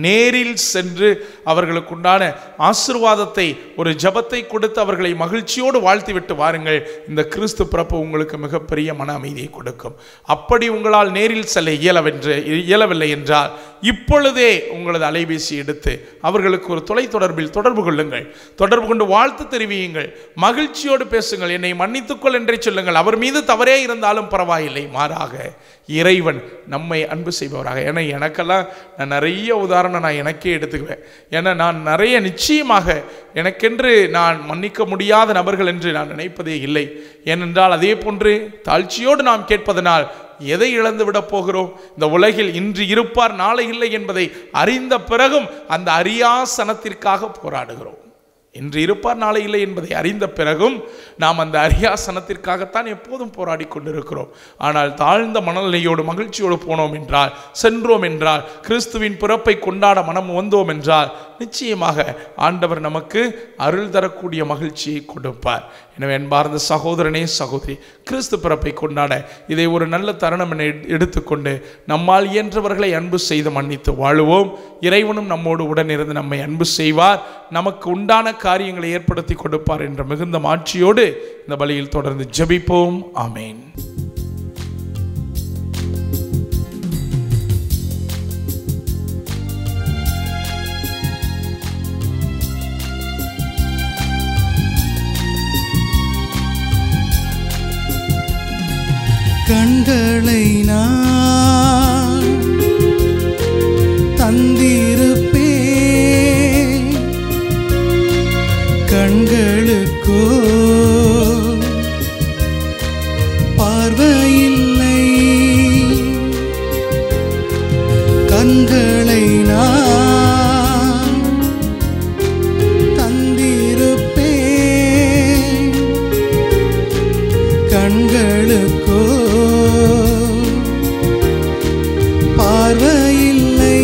நேரில் சென்று அவர்களுக்குண்டான ஆசீர்வாதத்தை, ஒரு ஜபத்தை கொடுத்து அவர்களை மகிழ்ச்சியோடு வாழ்த்திவிட்டு வாருங்கள். இந்த கிறிஸ்து பிறப்பு உங்களுக்கு மிகப்பெரிய மன அமைதியை கொடுக்கும். அப்படி உங்களால் நேரில் செல்ல இயலவில்லை என்றால் இப்பொழுதே உங்களது அலைபேசி எடுத்து அவர்களுக்கு ஒரு தொலைத்தொடர்பில் தொடர்பு கொள்ளுங்கள். தொடர்பு கொண்டு வாழ்த்து தெரிவியுங்கள், மகிழ்ச்சியோடு பேசுங்கள், என்னை மன்னித்துக்கொள் என்றே சொல்லுங்கள். அவர் மீது தவறே இருந்தாலும் பரவாயில்லை, மாறாக இறைவன் நம்மை அன்பு செய்பவராக. ஏன்னா எனக்கெல்லாம் நான் நிறைய உதாரணம் நான் எனக்கே எடுத்துக்குவேன். ஏன்னா நான் நிறைய நிச்சயமாக எனக்கென்று நான் மன்னிக்க முடியாத நபர்கள் என்று நான் நினைப்பதே இல்லை. ஏனென்றால் அதே போன்று தாழ்ச்சியோடு நாம் கேட்பதனால் எதை இழந்து விட போகிறோம்? இந்த உலகில் இன்று இருப்பார் நாளை இல்லை என்பதை அறிந்த பிறகும் அந்த அரியாசனத்திற்காக போராடுகிறோம். இன்று இருப்பார் நாளை இல்லை என்பதை அறிந்த பிறகும் நாம் அந்த அரியாசனத்திற்காகத்தான் எப்போதும் போராடி கொண்டிருக்கிறோம். ஆனால் தாழ்ந்த மனநிலையோடு மகிழ்ச்சியோடு போனோம் என்றால், சென்றோம் என்றால், கிறிஸ்துவின் பிறப்பை கொண்டாட மனம் வந்தோம் என்றால் நிச்சயமாக ஆண்டவர் நமக்கு அருள் தரக்கூடிய மகிழ்ச்சியை கொடுப்பார். எனவே அன்பார்ந்த சகோதரனே சகோதரி, கிறிஸ்து பிறப்பை கொண்டாட இதை ஒரு நல்ல தருணம் என எடுத்துக்கொண்டு நம்மால் இயன்றவர்களை அன்பு செய்து மன்னித்து வாழுவோம். இறைவனும் நம்மோடு உடனிருந்து நம்மை அன்பு செய்வார், நமக்கு உண்டான காரியங்களை ஏற்படுத்தி கொடுப்பார் என்ற மிகுந்த மாட்சியோடு இந்த பலியில் தொடர்ந்து ஜெபிப்போம். ஆமேன். கண்களை நான் தந்திருப்பேன், கண்களுக்கோ பார்வையில்லை. கண்களை நான் தந்திருப்பேன், கண்களுக்கோ பார்வையில்லை.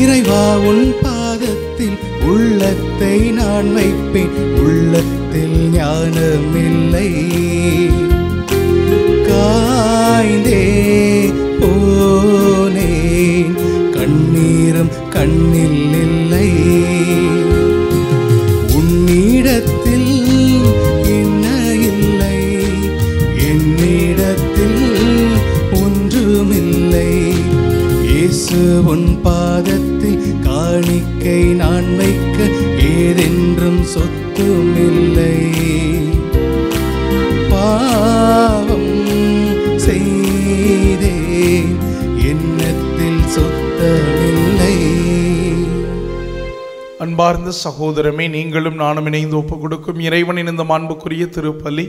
இறைவா உன் பாதத்தில் உள்ளத்தை நான் வைப்பேன், உள்ளத்தில் ஞானமில்லை. காய்ந்தே போனேன், கண்ணீரும் கண்ணில் இல்லை. உன்னிடத்தில் என்ன இல்லை, என்னிடத்தில் ஒன்றுமில்லை. இயேசு உன் பாதத்தில் காணிக்கை நான் வைக்க ஏதென்றும் சொத்துமில்லை. பாவம் செய்தேன், எண்ணத்தில் சொத்தமில்லை. அன்பார்ந்த சகோதரமே, நீங்களும் நானும் இணைந்து ஒப்புக் கொடுக்கும் இறைவனின் இந்த மாண்புக்குரிய திருப்பலி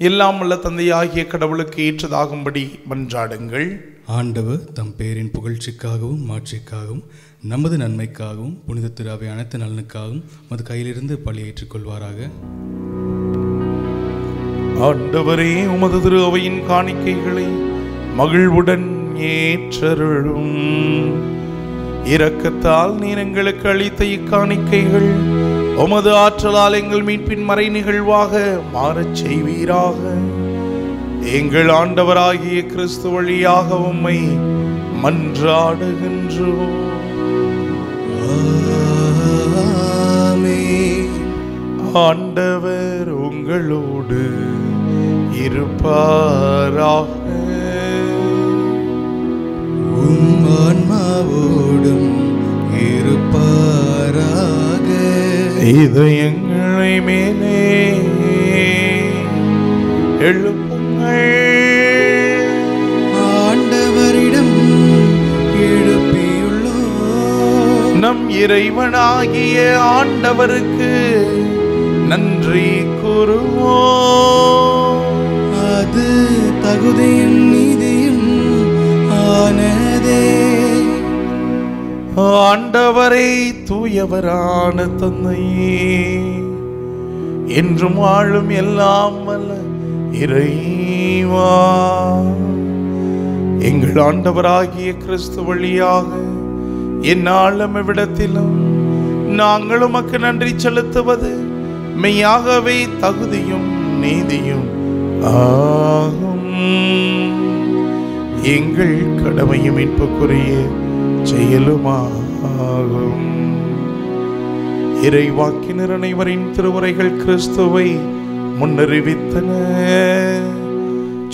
எல்லாம் உள்ள தந்தையாகிய கடவுளுக்கு ஏற்றதாகும்படி மன்றாடுங்கள். ஆண்டவர் தம் பேரின் புகழ்ச்சிக்காகவும் மாட்சிக்காகவும் நமது நன்மைக்காகவும் புனித திருவை அனைத்து நலனுக்காகவும் மது கையிலிருந்து பலி ஏற்றுக்கொள்வாராக. ஆண்டவரே, உமது திரு அவையின் காணிக்கைகளை மகிழ்வுடன் ஏற்றருளும். இரக்கத்தால் நீர் எங்களுக்கு அளித்த இக்காணிக்கைகள் உமது ஆற்றலால் எங்கள் மீட்பின் மறை நிகழ்வாக மாறச் செய்வீராக. எங்கள் ஆண்டவராகிய கிறிஸ்து வழியாக உம்மை மன்றாடுகின்றோம். ஆண்டவர் உங்களோடு இருப்பாராக. உம் ஆன்மாவோடும் இருப்பாராக. இதயங்களை மேலே எழுப்புங்கள், ஆண்டவரிடம் எழுப்பியுள்ளோம். நம் இறைவனாகிய ஆண்டவருக்கு நன்றி கூறுவோம். அது தகுதியும் நீதியும் ஆனதே. ஆண்டவரே, தூயவரான தந்தையே, என்றும் வாழும் எல்லாம் வல்ல இறைவா, எங்கள் ஆண்டவராகிய கிறிஸ்து வழியாக எந்நாளும் எவ்விடத்திலும் நாங்கள் உமக்கு நன்றி செலுத்துவது மெய்யாகவே தகுதியும் நீதியும் ஆகும். எங்கள் கடமையும் மீட்புக்குரிய செயலுமாகும். இறைவாக்கினர் அனைவரின் திருவுரைகள் கிறிஸ்துவை முன்னறிவித்தன.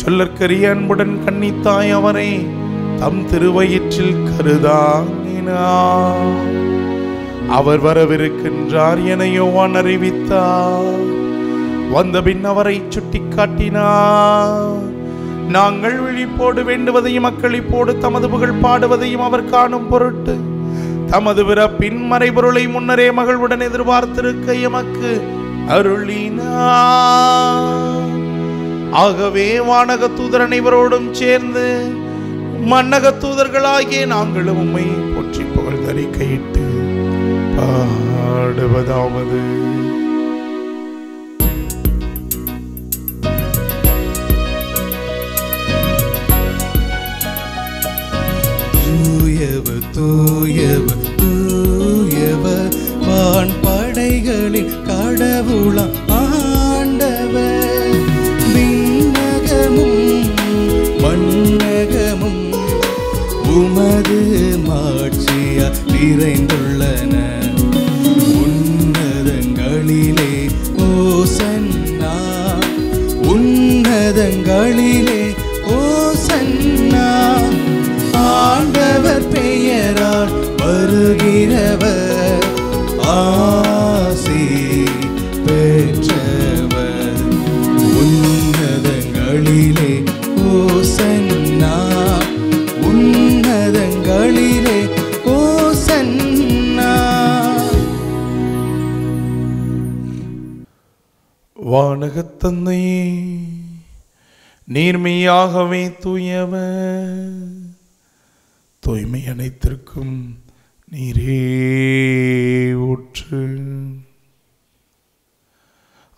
சொல்லற்கரிய அன்புடன் கன்னித்தாய் அவரை தம் திருவயிற்றில் கருதாங்கினார். அவர் வரவிருக்கின்றார் என யோவான் அறிவித்தார். வந்தபின் அவரை சுட்டி காட்டினார். நாங்கள் விழிப்போடு வேண்டுவதையும் அக்களிப்போடு தமது புகழ் பாடுவதையும் அவர் காணும் பொருட்டு தமது பிறப்பின் மறைபொருளை முன்னரே மகிழ்வுடன் எதிர்பார்த்திருக்க எமக்கு அருளினார். ஆகவே வானக தூதர் அனைவரோடும் சேர்ந்து மன்னக தூதர்களாகிய நாங்களும் உம்மை போற்றி புகழ்ந்தறிக்கையிட்டு பாடுவதாவது: தூயவர் தூயவர் தூயவர் வான் படைகளின் கடவுளாம் ஆண்டவர். விண்ணகமும் மண்ணகமும் உமது மாட்சியா நிறைந்துள்ளன. உன்னதங்களிலே ஓசன்னா, உன்னதங்களிலே ஓசன்னா. ஆண்டவர் பெயரால் வருகிறவர் ஆசி பெற்றவர். உன்னதங்களிலே ஓசன்னா. வானகத்தந்தையே, நீர்மையாகவே தூயவர், தூய்மை அனைத்திற்கும் நீரே ஊற்று.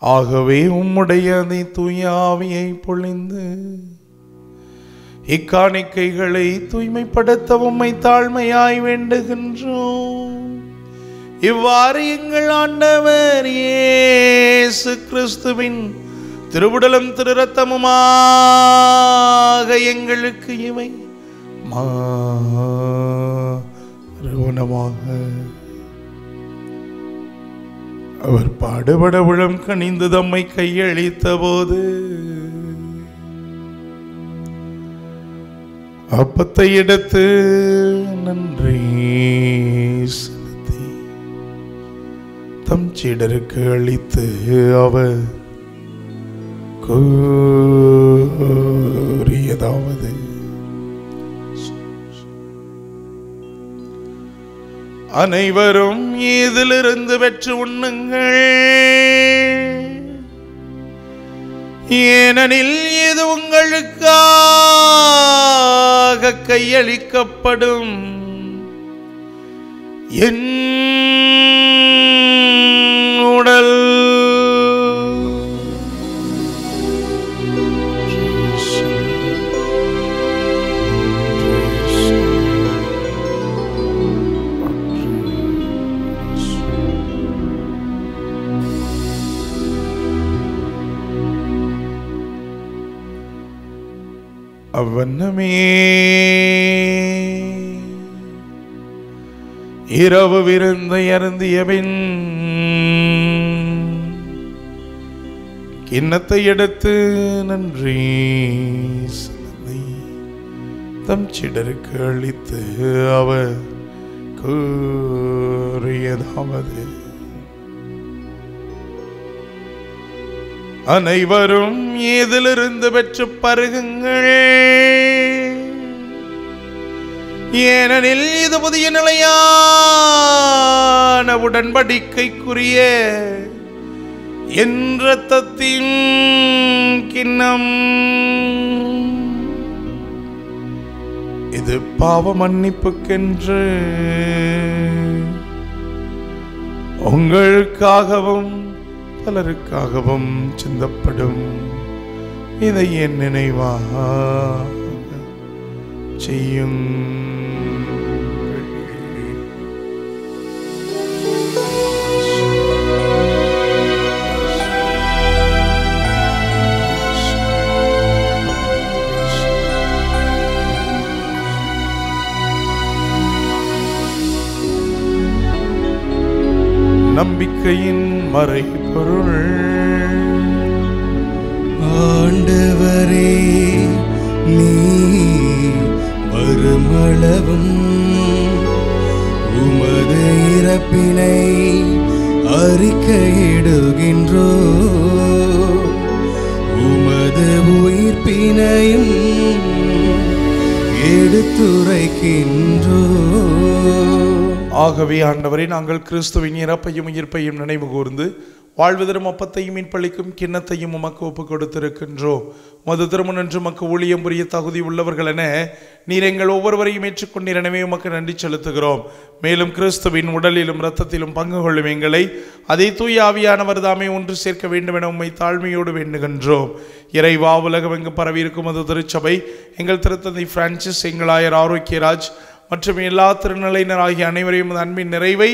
ஆகவே உம்முடைய அதை தூய ஆவியை பொழிந்து இக்காணிக்கைகளை தூய்மைப்படுத்த உம்மை தாழ்மையாய் வேண்டுகின்றோம். இவ்வாறு எங்கள் ஆண்டவர் இயேசு கிறிஸ்துவின் திருவுடலும் திரு இரத்தமுமாக எங்களுக்கு இவை மாறுவனமாக. அவர் பாடுபட உளம் கனிந்து தம்மை கையளித்த போது அப்பத்தை எடுத்து நன்றி செலுத்தி தம் சீடருக்கு அளித்து அவர் கூறியதாவது, அனைவரும் இதிலிருந்து பெற்று உண்ணுங்கள், ஏனெனில் இது உங்களுக்காக கையளிக்கப்படும் என் உடல். அவ்வண்ணமே இரவு விருந்தை அருந்தியபின் கிண்ணத்தை எடுத்து நன்றி செலுத்தி தம் சீடருக்கு அளித்து அவர் கூறியதாவது, அனைவரும் இதிலிருந்து பெற்று பருகுங்கள், ஏனெனில் இது புதிய நிலையான உடன்படிக்கைக்குரிய என் இரத்தத்தின் கிண்ணம். இது பாவ மன்னிப்புக்கென்று உங்களுக்காகவும் பலருக்காகவும் சிந்தப்படும். இதை என் நினைவாக செய்யும். நம்பிக்கையின் மறைபொருள். ஆண்டவரே, நீ வருமளவும் உமது இறப்பினை அறிக்கையிடுகின்றோ, உமது உயிர்ப்பினையும் எடுத்துரைக்கின்றோ. ஆகவே ஆண்டவரே, நாங்கள் கிறிஸ்துவின் இறப்பையும் உயிர்ப்பையும் நினைவு கூர்ந்து வாழ்வதரும் அப்பத்தையும் மீன்பளிக்கும் கிண்ணத்தையும் உமக்கு ஒப்புக் கொடுத்திருக்கின்றோம். உமது திருமணன்று உமக்கு ஊழியம் புரிய தகுதி உள்ளவர்கள் என நீர் எங்கள் ஒவ்வொருவரையும் ஏற்றுக்கொண்டீர். எனவே உமக்கு நன்றி செலுத்துகிறோம். மேலும் கிறிஸ்துவின் உடலிலும் இரத்தத்திலும் பங்கு கொள்ளும் எங்களை அதே தூய ஆவியானவர் தாமே ஒன்று சேர்க்க வேண்டும் என உம்மை தாழ்மையோடு வேண்டுகின்றோம். இறைவா, உலகம் எங்கு பரவியிருக்கும் அது திருச்சபை, எங்கள் திருத்தந்தை பிரான்சிஸ், எங்கள் ஆயர் ஆரோக்கியராஜ் மற்றும் எல்லா திருநிலையினராகிய அனைவரையும் அன்பின் நிறைவை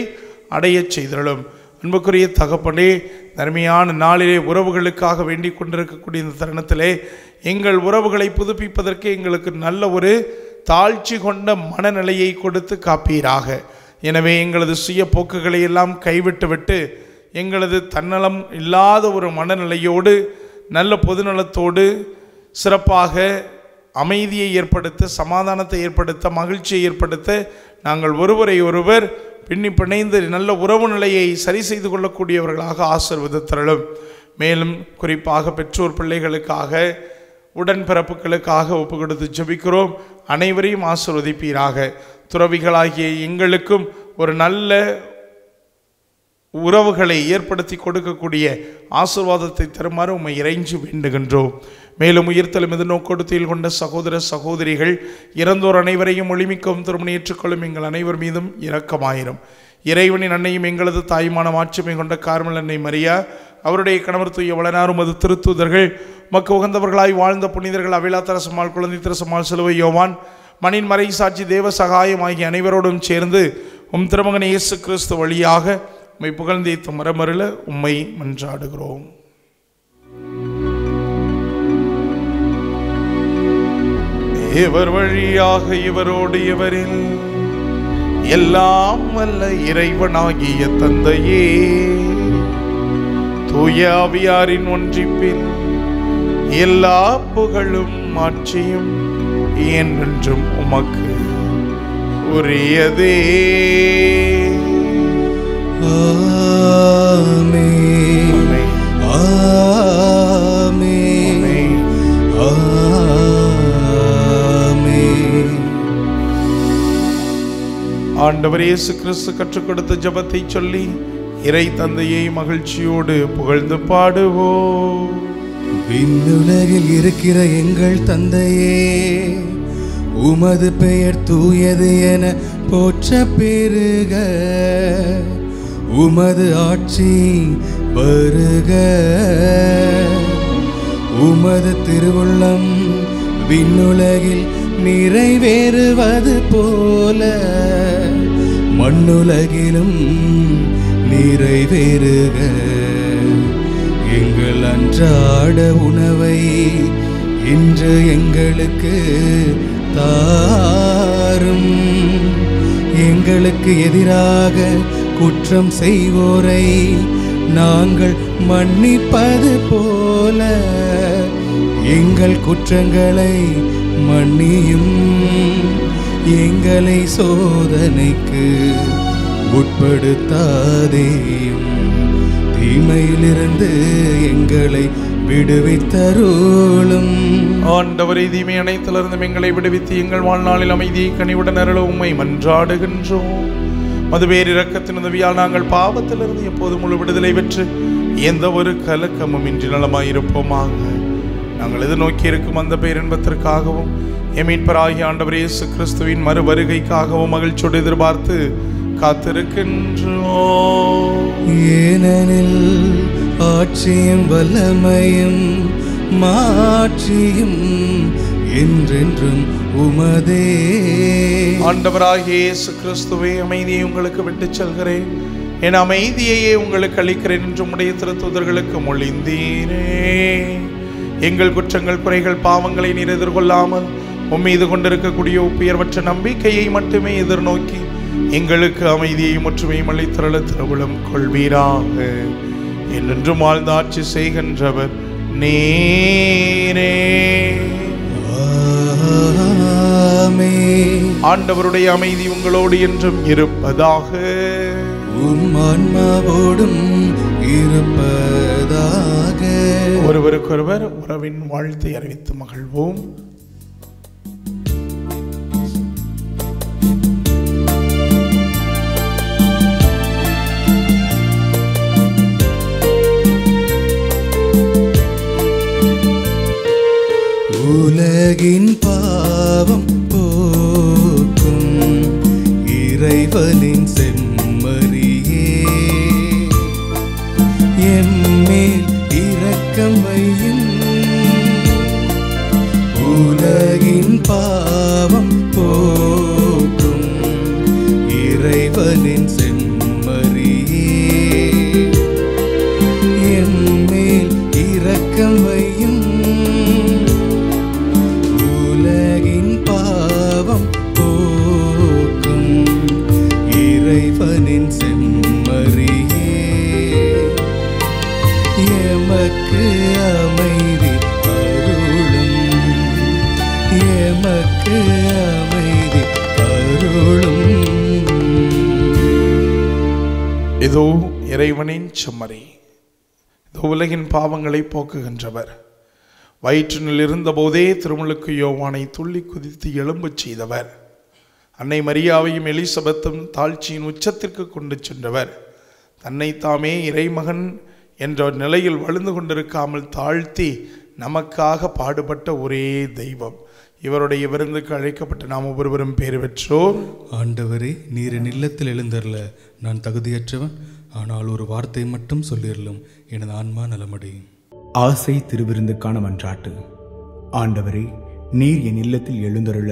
அடையச் செய்தலும். அன்புக்குரிய தகப்பனே, தர்மையான நாளிலே உறவுகளுக்காக வேண்டிக் கொண்டிருக்கக்கூடிய இந்த தருணத்திலே எங்கள் உறவுகளை புதுப்பிப்பதற்கு எங்களுக்கு நல்ல ஒரு தாழ்ச்சி கொண்ட மனநிலையை கொடுத்து காப்பீராக. எனவே எங்களது சுய போக்குகளை எல்லாம் கைவிட்டுவிட்டு எங்களது தன்னலம் இல்லாத ஒரு மனநிலையோடு நல்ல பொதுநலத்தோடு சிறப்பாக அமைதியை ஏற்படுத்த, சமாதானத்தை ஏற்படுத்த, மகிழ்ச்சியை ஏற்படுத்த நாங்கள் ஒருவரை ஒருவர் பிணைந்து நல்ல உறவு நிலையை சரி செய்து கொள்ளக்கூடியவர்களாக ஆசீர்வதித்தருளும். மேலும் குறிப்பாக பெற்றோர் பிள்ளைகளுக்காக உடன்பிறப்புகளுக்காக ஒப்பு கொடுத்து ஜெபிக்கிறோம். அனைவரையும் ஆசீர்வதிப்பீராக. துறவிகளாகிய எங்களுக்கும் ஒரு நல்ல உறவுகளை ஏற்படுத்தி கொடுக்கக்கூடிய ஆசீர்வாதத்தை தருமாறு உம்மை இறைஞ்சி வேண்டுகின்றோம். மேலும் உயிர்த்தலும் எதிர்நோக்கொடுத்தில் கொண்ட சகோதர சகோதரிகள் இறந்தோர் அனைவரையும் ஒளிமிக்கவும் திருமணம் ஏற்றுக்கொள்ளும் எங்கள் அனைவர் மீதும் இரக்கமாயிரும். இறைவனின் அன்னையும் எங்களது தாய்மான மாட்சிமை கொண்ட கார்மல் அன்னை மரியா, அவருடைய கணவர் தூய வளனாரும் அது திருத்தூதர்கள், மக்கு உகந்தவர்களாய் வாழ்ந்த புனிதர்கள் அவிலா தரசமால், குழந்தை தரசமால், சிலுவை யோவான், மணின் மறை சாட்சி, தேவ சகாயம் ஆகிய அனைவரோடும் சேர்ந்து திருமகன் இயேசு கிறிஸ்து வழியாக உம்மை புகழ்ந்தேத்து மரமருள உம்மை மன்றாடுகிறோம். இவர் வழியாக இவரோடு இவரில் எல்லாம் வல்ல இறைவனாகிய தந்தையே, தூய ஆவியாரின் ஒன்றிப்பில் எல்லா புகழும் மாட்சியும் என்றென்றும் உமக்கு உரியதே. ஆமென். ஆமென். ஆமென். ஆண்டவர் இயேசு கிறிஸ்து கற்றுக் கொடுத்த ஜெபத்தை சொல்லி இறை தந்தையை மகிழ்ச்சியோடு புகழ்ந்து பாடுவோம். விண்ணுலகில் இருக்கிற எங்கள் தந்தையே, உமது பெயர் தூயது என போற்ற பெருக, உமது ஆட்சி வருக, உமது திருவுள்ளம் விண்ணுலகில் நிறைவேறுவது போல மண்ணுலகிலும் நிறைவேறுக. எங்கள் அன்றாட உணவை இன்று எங்களுக்கு தாரும். எங்களுக்கு எதிராக குற்றம் செய்வோரை நாங்கள் மன்னிப்பது போல எங்கள் குற்றங்களை மன்னியும். எங்களை சோதனைக்கு உட்படுத்தாதேயும், தீமையிலிருந்து எங்களை விடுவித்தருளும். ஆண்டவரை தீமை அனைத்திலிருந்து எங்களை விடுவித்து எங்கள் வாழ்நாளில் அமைதியை கனிவுடன் அருள உம்மை மன்றாடுகின்றோம். மதுவேறு இரக்கத்தின் உதவியால் நாங்கள் பாவத்திலிருந்து எப்போது முழு விடுதலை பெற்று எந்த ஒரு கலக்கமும் இன்றி நலமாயிருப்போமாக. நாங்கள் எதிர்நோக்கி இருக்கும் அந்த பேரின்பத்திற்காகவும் எமீட்பராகிய ஆண்டவர் இயேசு கிறிஸ்துவின் மறு வருகைக்காகவும் மகிழ்ச்சியோடு எதிர்பார்த்து காத்திருக்கின்றோம். ஏனெனில் ஆட்சியும் வல்லமையும் மாட்சியும் என்றென்றும் உமதே. ஆண்டவராகிய இயேசு கிறிஸ்துவே, அமைதியை உங்களுக்கு விட்டுச் செல்கிறேன், என் அமைதியையே உங்களுக்கு அளிக்கிறேன் என்று உம்முடைய திருத்தூதர்களுக்கு மொழிந்தீரே. எங்கள் குற்றங்கள், குறைகள், பாவங்களை நீர் எதிர்கொள்ளாமல் உம்மீது கொண்டிருக்கக்கூடிய உயர்வற்ற நம்பிக்கையை மட்டுமே எதிர்நோக்கி எங்களுக்கு அமைதியையும் ஒற்றுமையும் அளித்தருள திருவுளம் கொள்வீராக. என்றென்றும் வாழ்ந்து ஆட்சி செய்கின்றவர் நீரே. ஆண்டவருடைய அமைதி உங்களோடு என்றும் இருப்பதாக. உம் ஆன்மாவோடும் இருப்பதாக. ஒருவருக்கொருவர் உறவின் வாழ்த்தை அறிவித்து மகிழ்வோம். உலகின் பாவம் போக்கும் இறைவனின் செம்மறியே, எம்மேல் இரக்கம் வையும். உலகின் பாவம் போக்கும் இறைவனின் செம்மறியே, எம்மேல் இரக்கம் வையும். உலகின் பாவம் போக்கும் இறைவனின் செம்மறியே, எமக்கு அமைதி அருளும், எமக்கு அமைதி அருளும். இதோ இறைவனின் செம்மறி, இதோ உலகின் பாவங்களை போக்குகின்றவர். வயிற்றினில் இருந்தபோதே திருமுழுக்கு யோவானை துள்ளி குதித்து எழும்பச் செய்தவர், அன்னை மரியாவையும் எலிசபெத்தும் தாழ்ச்சியின் உச்சத்திற்கு கொண்டு சென்றவர், தன்னைத்தாமே இறைமகன் என்ற நிலையில் வளர்ந்து கொண்டிருக்காமல் தாழ்த்தி நமக்காக பாடுபட்ட ஒரே தெய்வம். இவருடைய விருந்துக்கு அழைக்கப்பட்ட நாம் ஒவ்வொருவரும் பேறு பெற்றோர். ஆண்டவரே, நீரின் இல்லத்தில் எழுந்தருள நான் தகுதியற்றவன், ஆனால் ஒரு வார்த்தை மட்டும் சொல்லிடலும் எனது ஆன்மா நலமடையும். ஆசை திருவிருந்துக்கான மன்றாட்டு. ஆண்டவரே, நீர் என் இல்லத்தில் எழுந்தருள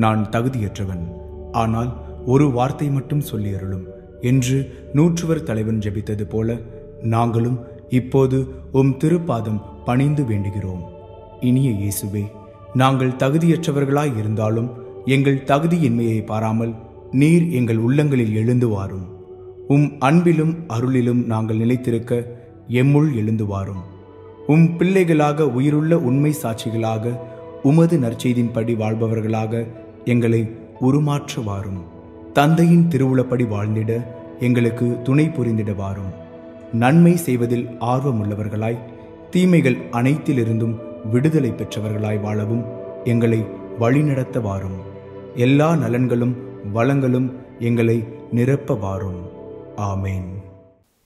நான் தகுதியற்றவன், ஆனால் ஒரு வார்த்தை மட்டும் சொல்லியருளும் என்று நூற்றுவர் தலைவன் ஜெபித்தது போல நாங்களும் இப்போது உம் திருப்பாதம் பணிந்து வேண்டுகிறோம். இனிய இயேசுவே, நாங்கள் தகுதியற்றவர்களாய் இருந்தாலும் எங்கள் தகுதியின்மையை பாராமல் நீர் எங்கள் உள்ளங்களில் எழுந்து வாரும். உம் அன்பிலும் அருளிலும் நாங்கள் நிலைத்திருக்க எம்முள் எழுந்து வாரும். உம் பிள்ளைகளாக உயிருள்ள உண்மை சாட்சிகளாக உமது நற்செய்தின்படி வாழ்பவர்களாக எங்களை உருமாற்ற வாரும். தந்தையின் திருவுளப்படி வாழ்ந்திட எங்களுக்கு துணை புரிந்திட வாரும். நன்மை செய்வதில் ஆர்வமுள்ளவர்களாய் தீமைகள் அனைத்திலிருந்தும் விடுதலை பெற்றவர்களாய் வாழவும் எங்களை வழிநடத்த வாரும். எல்லா நலன்களும் வளங்களும் எங்களை நிரப்ப வாரும். ஆமேன்.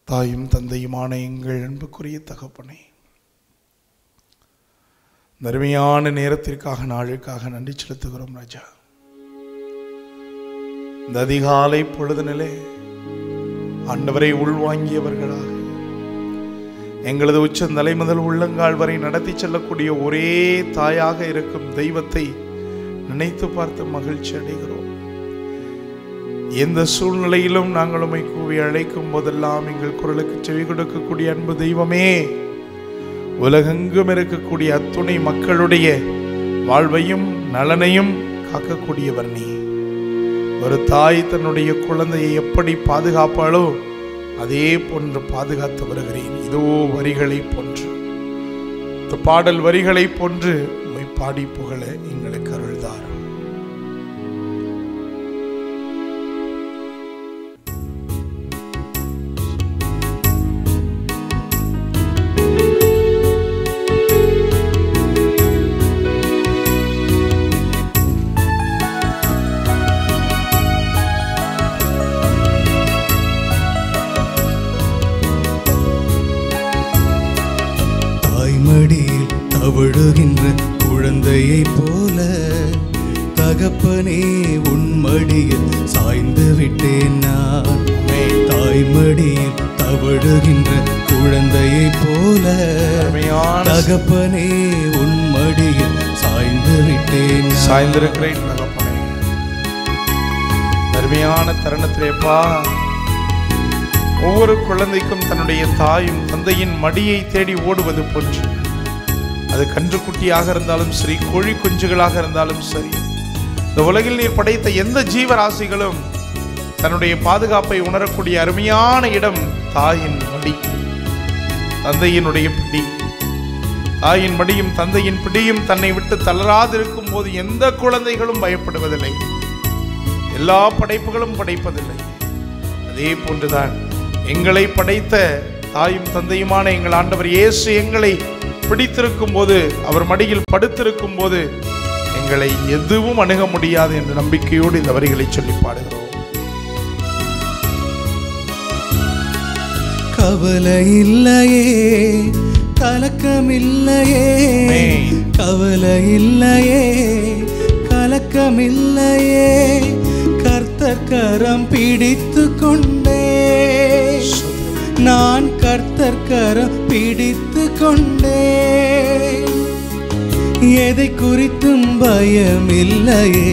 தாயும் தந்தையுமான எங்கள் அன்புக்குரிய தகப்பனே, அருமையான நேரத்திற்காக நாளுக்காக நன்றி செலுத்துகிறோம் ராஜா. இந்த அதிகாலை பொழுதுநிலை ஆண்டவரை உள்வாங்கியவர்களாக எங்களது உச்சந்தலை முதல் உள்ளங்கால் வரை நடத்தி செல்லக்கூடிய ஒரே தாயாக இருக்கும் தெய்வத்தை நினைத்து பார்த்து மகிழ்ச்சி அடைகிறோம். எந்த சூழ்நிலையிலும் நாங்கள் உம்மை கூவி அழைக்கும் போதெல்லாம் எங்கள் குரலுக்கு செவி கொடுக்கக்கூடிய அன்பு தெய்வமே, உலகெங்கும் இருக்கக்கூடிய அத்துணை மக்களுடைய வாழ்வையும் நலனையும் காக்கக்கூடியவர் நீ. ஒரு தாய் தன்னுடைய குழந்தையை எப்படி பாதுகாப்பாளோ அதே போன்று பாதுகாத்து வருகிறேன். இதோ வரிகளை போன்று, இந்த பாடல் வரிகளை போன்று உம்மை பாடி புகழ எங்களுக்கு அருள்தார். மடியில் தவழுகின்ற குழந்தையை போல தகப்பனே உன் மடியில் சாய்ந்து விட்டேன் நான். தாய்மடியில் தவழுகின்ற குழந்தையை போல தகப்பனே உன் மடியில் சாய்ந்து விட்டேன். சாய்ந்திருக்கிறேன் தகப்பனே. அருமையான தருணத்திலேப்பா, ஒவ்வொரு குழந்தைக்கும் தன்னுடைய தாயும் தந்தையின் மடியை தேடி ஓடுவது போன்று, அது கன்றுக்குட்டியாக இருந்தாலும் சரி, கோழி குஞ்சுகளாக இருந்தாலும் சரி, இந்த உலகில் நீர் படைத்த எந்த ஜீவராசிகளும் தன்னுடைய பாதுகாப்பை உணரக்கூடிய அருமையான இடம் தாயின் மடி, தந்தையினுடைய பிடி. தாயின் மடியும் தந்தையின் பிடியும் தன்னை விட்டு தளராதிருக்கும் போது எந்த குழந்தைகளும் பயப்படுவதில்லை, எல்லா படைப்புகளும் படைப்பதில்லை. அதே போன்றுதான் எங்களை படைத்த தாயும் தந்தையுமான எங்கள் ஆண்டவர் இயேசு எங்களை பிடித்திருக்கும் போது, அவர் மடியில் படுத்திருக்கும் போது எங்களை எதுவும் அணுக முடியாது என்ற நம்பிக்கையோடு இந்த வரிகளை சொல்லி பாடுகிறோம். கவலை இல்லையே, கலக்கமில்லையே, கவலை இல்லையே, கலக்கமில்லையே, கர்த்தர் கரம் பிடித்து கொண்டே, நான் கர்த்தர் கரம் பிடித்து கொண்டே, எதை குறித்தும் பயமில்லையே,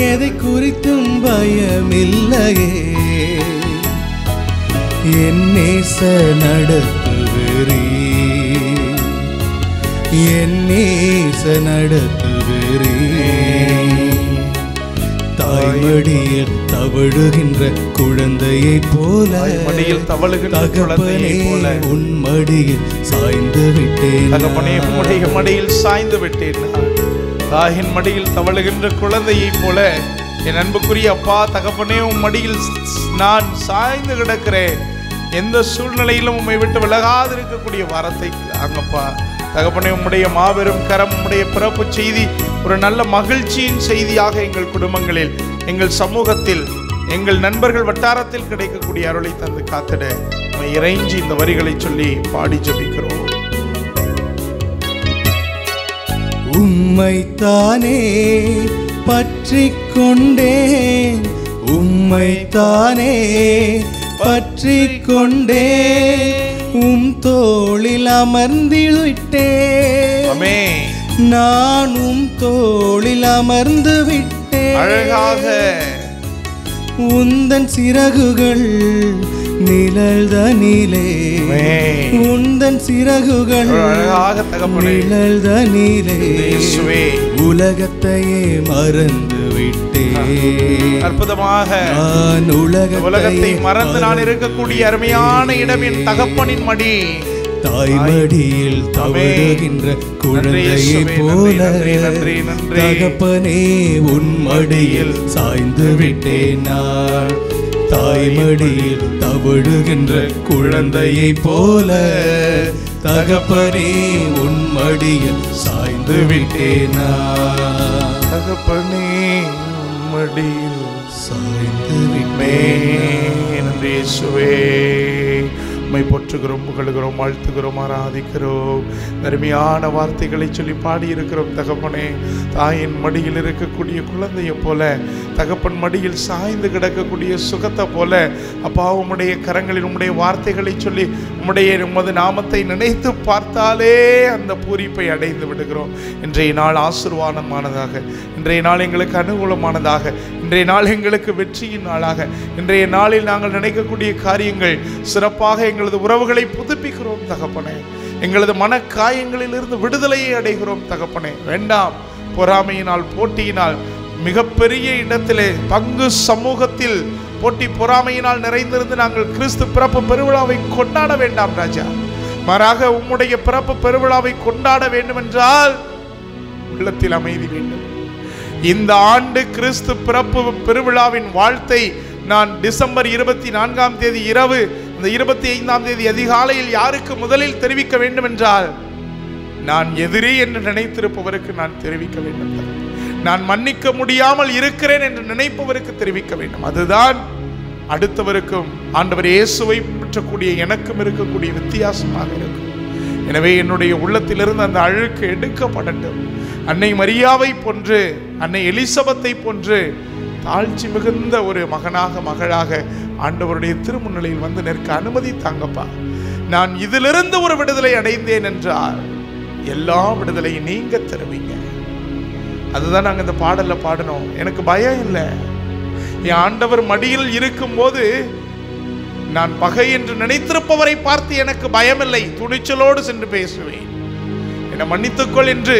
எதை குறித்தும் பயமில்லையே, என் நேச நடத்துவரே, என் நேச நடத்துவரே, தாய்மடியில் தவழுகின்ற குழந்தையை போல, மடியில் தவழுகின்ற குழந்தையை போல உன் மடியில் சாய்ந்து விட்டேன். தகப்பனே, உம்முடைய மடியில் சாய்ந்து விட்டேன். தாயின் மடியில் தவழுகின்ற குழந்தையை போல என் அன்புக்குரிய அப்பா தகப்பனே, உம் மடியில் நான் சாய்ந்து கிடக்கிறேன். எந்த சூழ்நிலையிலும் உம்மை விட்டு விலகாது இருக்கக்கூடிய வரத்தை தாங்கப்பா. தகப்பனே, உம்முடைய மாபெரும் கரம், உம்முடைய பிறப்பு செய்தி ஒரு நல்ல மகிழ்ச்சியின் செய்தியாக எங்கள் குடும்பங்களில், எங்கள் சமூகத்தில், எங்கள் நண்பர்கள் வட்டாரத்தில் கிடைக்கக்கூடிய அருளை தந்து காத்திட உம்மை இறைஞ்சி இந்த வரிகளை சொல்லி பாடி ஜெபிக்கிறோம். உம்மைத்தானே பற்றிக் கொண்டேன், உம்மைத்தானே பற்றிக் கொண்டேன், உம் தோளில் அமர்ந்திவிட்டேன், நான் உம் தோளில் அமர்ந்து விட்டேன். அழகாக உந்தன் சிறகுகள் நிழல்தனிலே, உந்தன் சிறகுகள் நிழல்தனிலே, உலகத்தையே மறந்து விட்டேன். அற்புதமாக நான் உலகத்தை மறந்து நான் இருக்கக்கூடிய அருமையான இடம் என் தகப்பனின் மடி. தாய்மடியில் தவழுகின்ற குழந்தையை போல தகப்பனே உன் மடியில் சாய்ந்து விட்டேன். நான் தாய்மடியில் தவழுகின்ற குழந்தையை போல தகப்பனே உன் மடியில் சாய்ந்து விட்டேன். தகப்பனே உன் மடியில் சாய்ந்து விட்டேன். இயேசுவே, உம்மை போற்றுகிறோம், புகழுகிறோம், வாழ்த்துகிறோம், ஆராதிக்கிறோம். அருமையான வார்த்தைகளை சொல்லி பாடியிருக்கிறோம். தகப்பனே, தாயின் மடியில் இருக்கக்கூடிய குழந்தையை போல, தகப்பன் மடியில் சாய்ந்து கிடக்கக்கூடிய சுகத்தை போல அப்பா, உம்முடைய கரங்களில் உம்முடைய வார்த்தைகளை சொல்லி உமது நாமத்தை நினைத்து பார்த்தாலே அந்த பூரிப்பை அடைந்து விடுகிறோம். இன்றைய நாள் ஆசீர்வாதமானதாக, இன்றைய நாள் எங்களுக்கு அனுகூலமானதாக, இன்றைய நாள் எங்களுக்கு வெற்றியின் நாளாக, இன்றைய நாளில் நாங்கள் நினைக்கக்கூடிய காரியங்கள் சிறப்பாக எங்களது உறவுகளை புதுப்பிக்கிறோம் தகப்பனே. எங்களது மனக்காயங்களிலிருந்து விடுதலையை அடைகிறோம் தகப்பனே. வேண்டாம், பொறாமையினால், போட்டியினால், மிகப்பெரிய இடத்திலே பங்கு சமூகத்தில் போட்டி பொறாமையினால் நிறைந்திருந்து நாங்கள் கிறிஸ்து பிறப்பு பெருவிழாவை கொண்டாட வேண்டாம் ராஜா. மாறாக உம்முடைய பிறப்பு பெருவிழாவை கொண்டாட வேண்டும் என்றால் உள்ளத்தில் அமைதி வேண்டும். இந்த ஆண்டு கிறிஸ்து பிறப்பு பெருவிழாவின் வாழ்த்தை நான் டிசம்பர் 24ஆம் தேதி இரவு, இந்த 25ஆம் தேதி அதிகாலையில் யாருக்கு முதலில் தெரிவிக்க வேண்டும் என்றால், நான் எதிரி என்று நினைத்திருப்பவருக்கு நான் தெரிவிக்க வேண்டும். நான் மன்னிக்க முடியாமல் இருக்கிறேன் என்று நினைப்பவருக்கு தெரிவிக்க வேண்டும். அதுதான் அடுத்தவருக்கும் ஆண்டவர் இயேசுவை பற்றக்கூடிய எனக்கும் இருக்கக்கூடிய வித்தியாசமாக இருக்கும். எனவே என்னுடைய உள்ளத்திலிருந்து அந்த அழுக்கு எடுக்கப்படட்டும். அன்னை மரியாவை போன்று, அன்னை எலிசபெத்தை போன்று தாழ்ச்சி மிகுந்த ஒரு மகனாக, மகளாக ஆண்டவருடைய திருமுன்னிலையில் வந்து நிற்க அனுமதி தாங்கப்பா. நான் இதிலிருந்து ஒரு விடுதலை அடைந்தேன் என்றால் எல்லா விடுதலையும் நீங்க தருவீங்க. அதுதான் நாங்கள் இந்த பாடல்ல பாடணும். எனக்கு பயம் இல்லை. என் ஆண்டவர் மடியில் இருக்கும் போது நான் பகை என்று நினைத்திருப்பவரை பார்த்து எனக்கு பயமில்லை. துணிச்சலோடு சென்று பேசுவேன். என்னை மன்னித்துக்கொள் என்று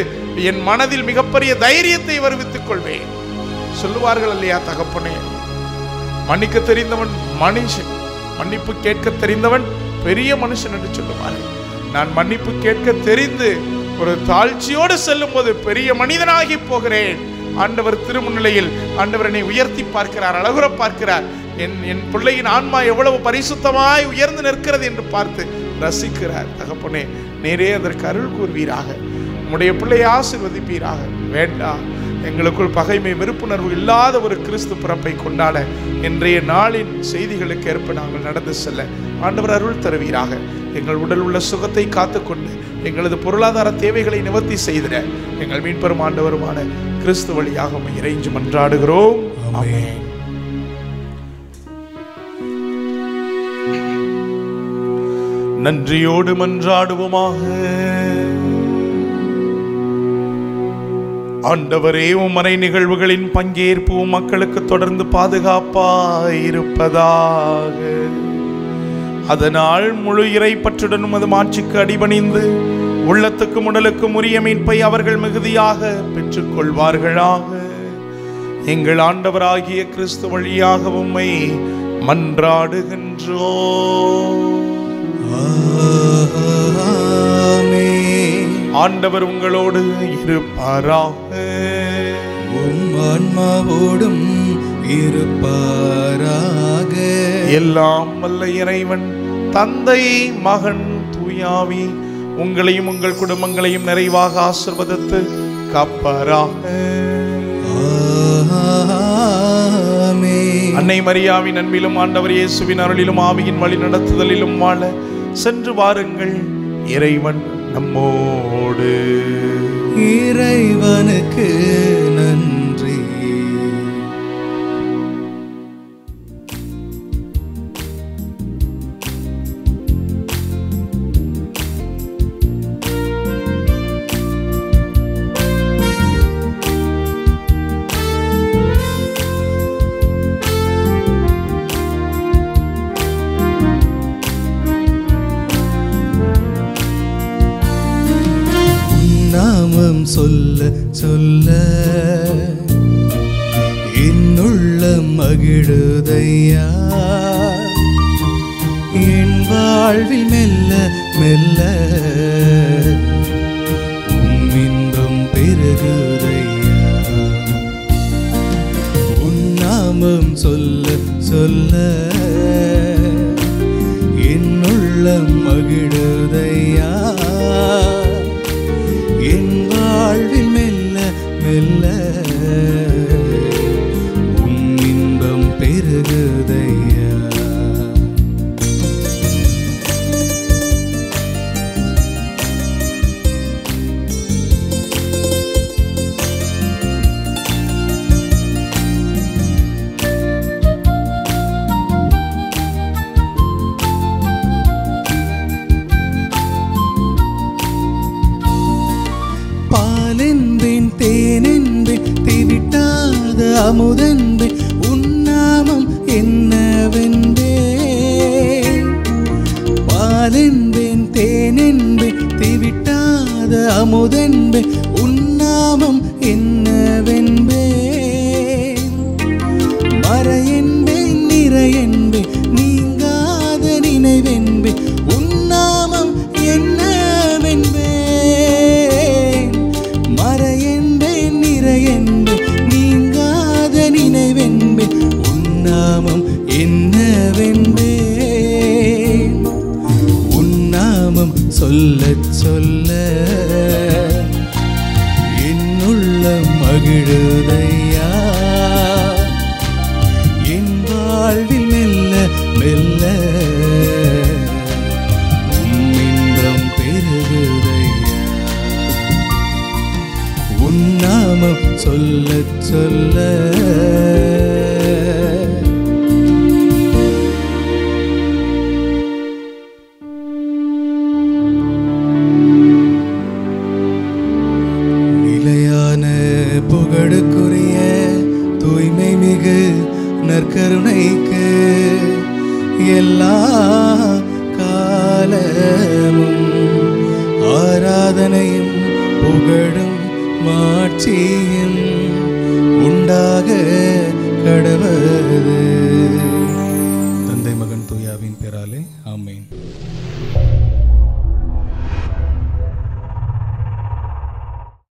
என் மனதில் மிகப்பெரிய தைரியத்தை வருவித்துக் கொள்வேன். சொல்லுவார்கள் இல்லையா தகப்பனே, மன்னிக்க தெரிந்தவன் மனுஷன், மன்னிப்பு கேட்க தெரிந்தவன் பெரிய மனுஷன் என்று சொல்லுவார்கள். நான் மன்னிப்பு கேட்க தெரிந்து ஒரு தாழ்ச்சியோடு செல்லும் போது பெரிய மனிதனாகி போகிறேன். ஆண்டவர் திருமுன்னிலையில் ஆண்டவர் என்னை உயர்த்தி பார்க்கிறார், அழகுற பார்க்கிறார். என் பிள்ளையின் ஆன்மா எவ்வளவு பரிசுத்தமாய் உயர்ந்து நிற்கிறது என்று பார்த்து ரசிக்கிறார். தகப்பனே, நேரே அதற்கு அருள் கூறுவீராக. உம்முடைய பிள்ளையை ஆசீர்வதிப்பீராக. வேண்டாம், எங்களுக்குள் பகைமை, வெறுப்புணர்வு இல்லாத ஒரு கிறிஸ்து பிறப்பை கொண்டாட இன்றைய நாளின் செய்திகளுக்கு ஏற்ப நாங்கள் நடந்து செல்ல ஆண்டவர் அருள் தருவீராக. எங்கள் உடல் உள்ள சுகத்தை காத்துக்கொண்டு எங்களது பொருளாதார தேவைகளை நிவர்த்தி செய்திட எங்கள் மீட்பெரும் ஆண்டவருமான கிறிஸ்து வழியாக இறைஞ்சி மன்றாடுகிறோம். ஆமென். நன்றியோடு மன்றாடுவோமாக. ஆண்டவரே, உம்மறை நிகழ்வுகளின் பங்கேற்பு மக்களுக்கு தொடர்ந்து பாதுகாப்பாயிருப்பதாக. அதனால் முழு இறை பற்றுடனும் அது மாட்சிக்கு அடிபணிந்து உள்ளத்துக்கும் உடலுக்கும் உரிய மீட்பை அவர்கள் மிகுதியாக பெற்றுக் கொள்வார்களாக. எங்கள் ஆண்டவராகிய கிறிஸ்து வழியாக உம்மை மன்றாடுகின்றோம். ஆண்டவர் உங்களோடு இருப்பாராக. உம் ஆன்மாவோடும் இருப்பாராக. எல்லாம் வல்ல இறைவன் தந்தை, மகன், தூயாவி உங்களையும் உங்கள் குடும்பங்களையும் நிறைவாக ஆசீர்வதித்து காப்பாராக. அன்னை மரியாவின் அன்பிலும் ஆண்டவர் இயேசுவின் அருளிலும் ஆவியின் வழி நடத்துதலிலும் வாழ சென்று வாருங்கள். இறைவன் நம்மோடு. இறைவனுக்கு நன்றி. சொல்ல சொல்ல என்னுள்ளம் மகிழுதையா, என் வாழ்வில் மெல்ல மெல்ல இன்பம் பெருகுதையா. உன் நாமம் சொல்ல சொல்ல என்னுள்ளம் மகிழுதையா, என் வாழ்வில் மெல்ல மெல்ல இன்பம் பெருகுதையா. அமுதன்பே உன்னாமம் என்னவென்பே, பாலென்பேன் தேனென்பே திவிட்டாத அமுதன்பே உன்னாமம் என்னவென்பே, மறையென்பேன் நிறையென்பே நீங்காத நினைவென்பே உன்னாமம் என்னவென்பே, மறையென்பேன் நிறையென்பே நினைவென்பே உன்னாமம் என்னவென்பே. உன்னாமம் சொல்ல சொல்ல என்னுள்ளம் மகிழுதையா, என் வாழ்வில் மெல்ல மெல்ல இன்பம் பெருகுதையா. உன்னாமம் சொல்ல சொல்ல நிலையான புகழுக்குரிய தூய்மை மிகு நற்கருணைக்கு எல்லா காலமும் ஆராதனையும் புகழும் மாட்சியும் உண்டாக கடவது.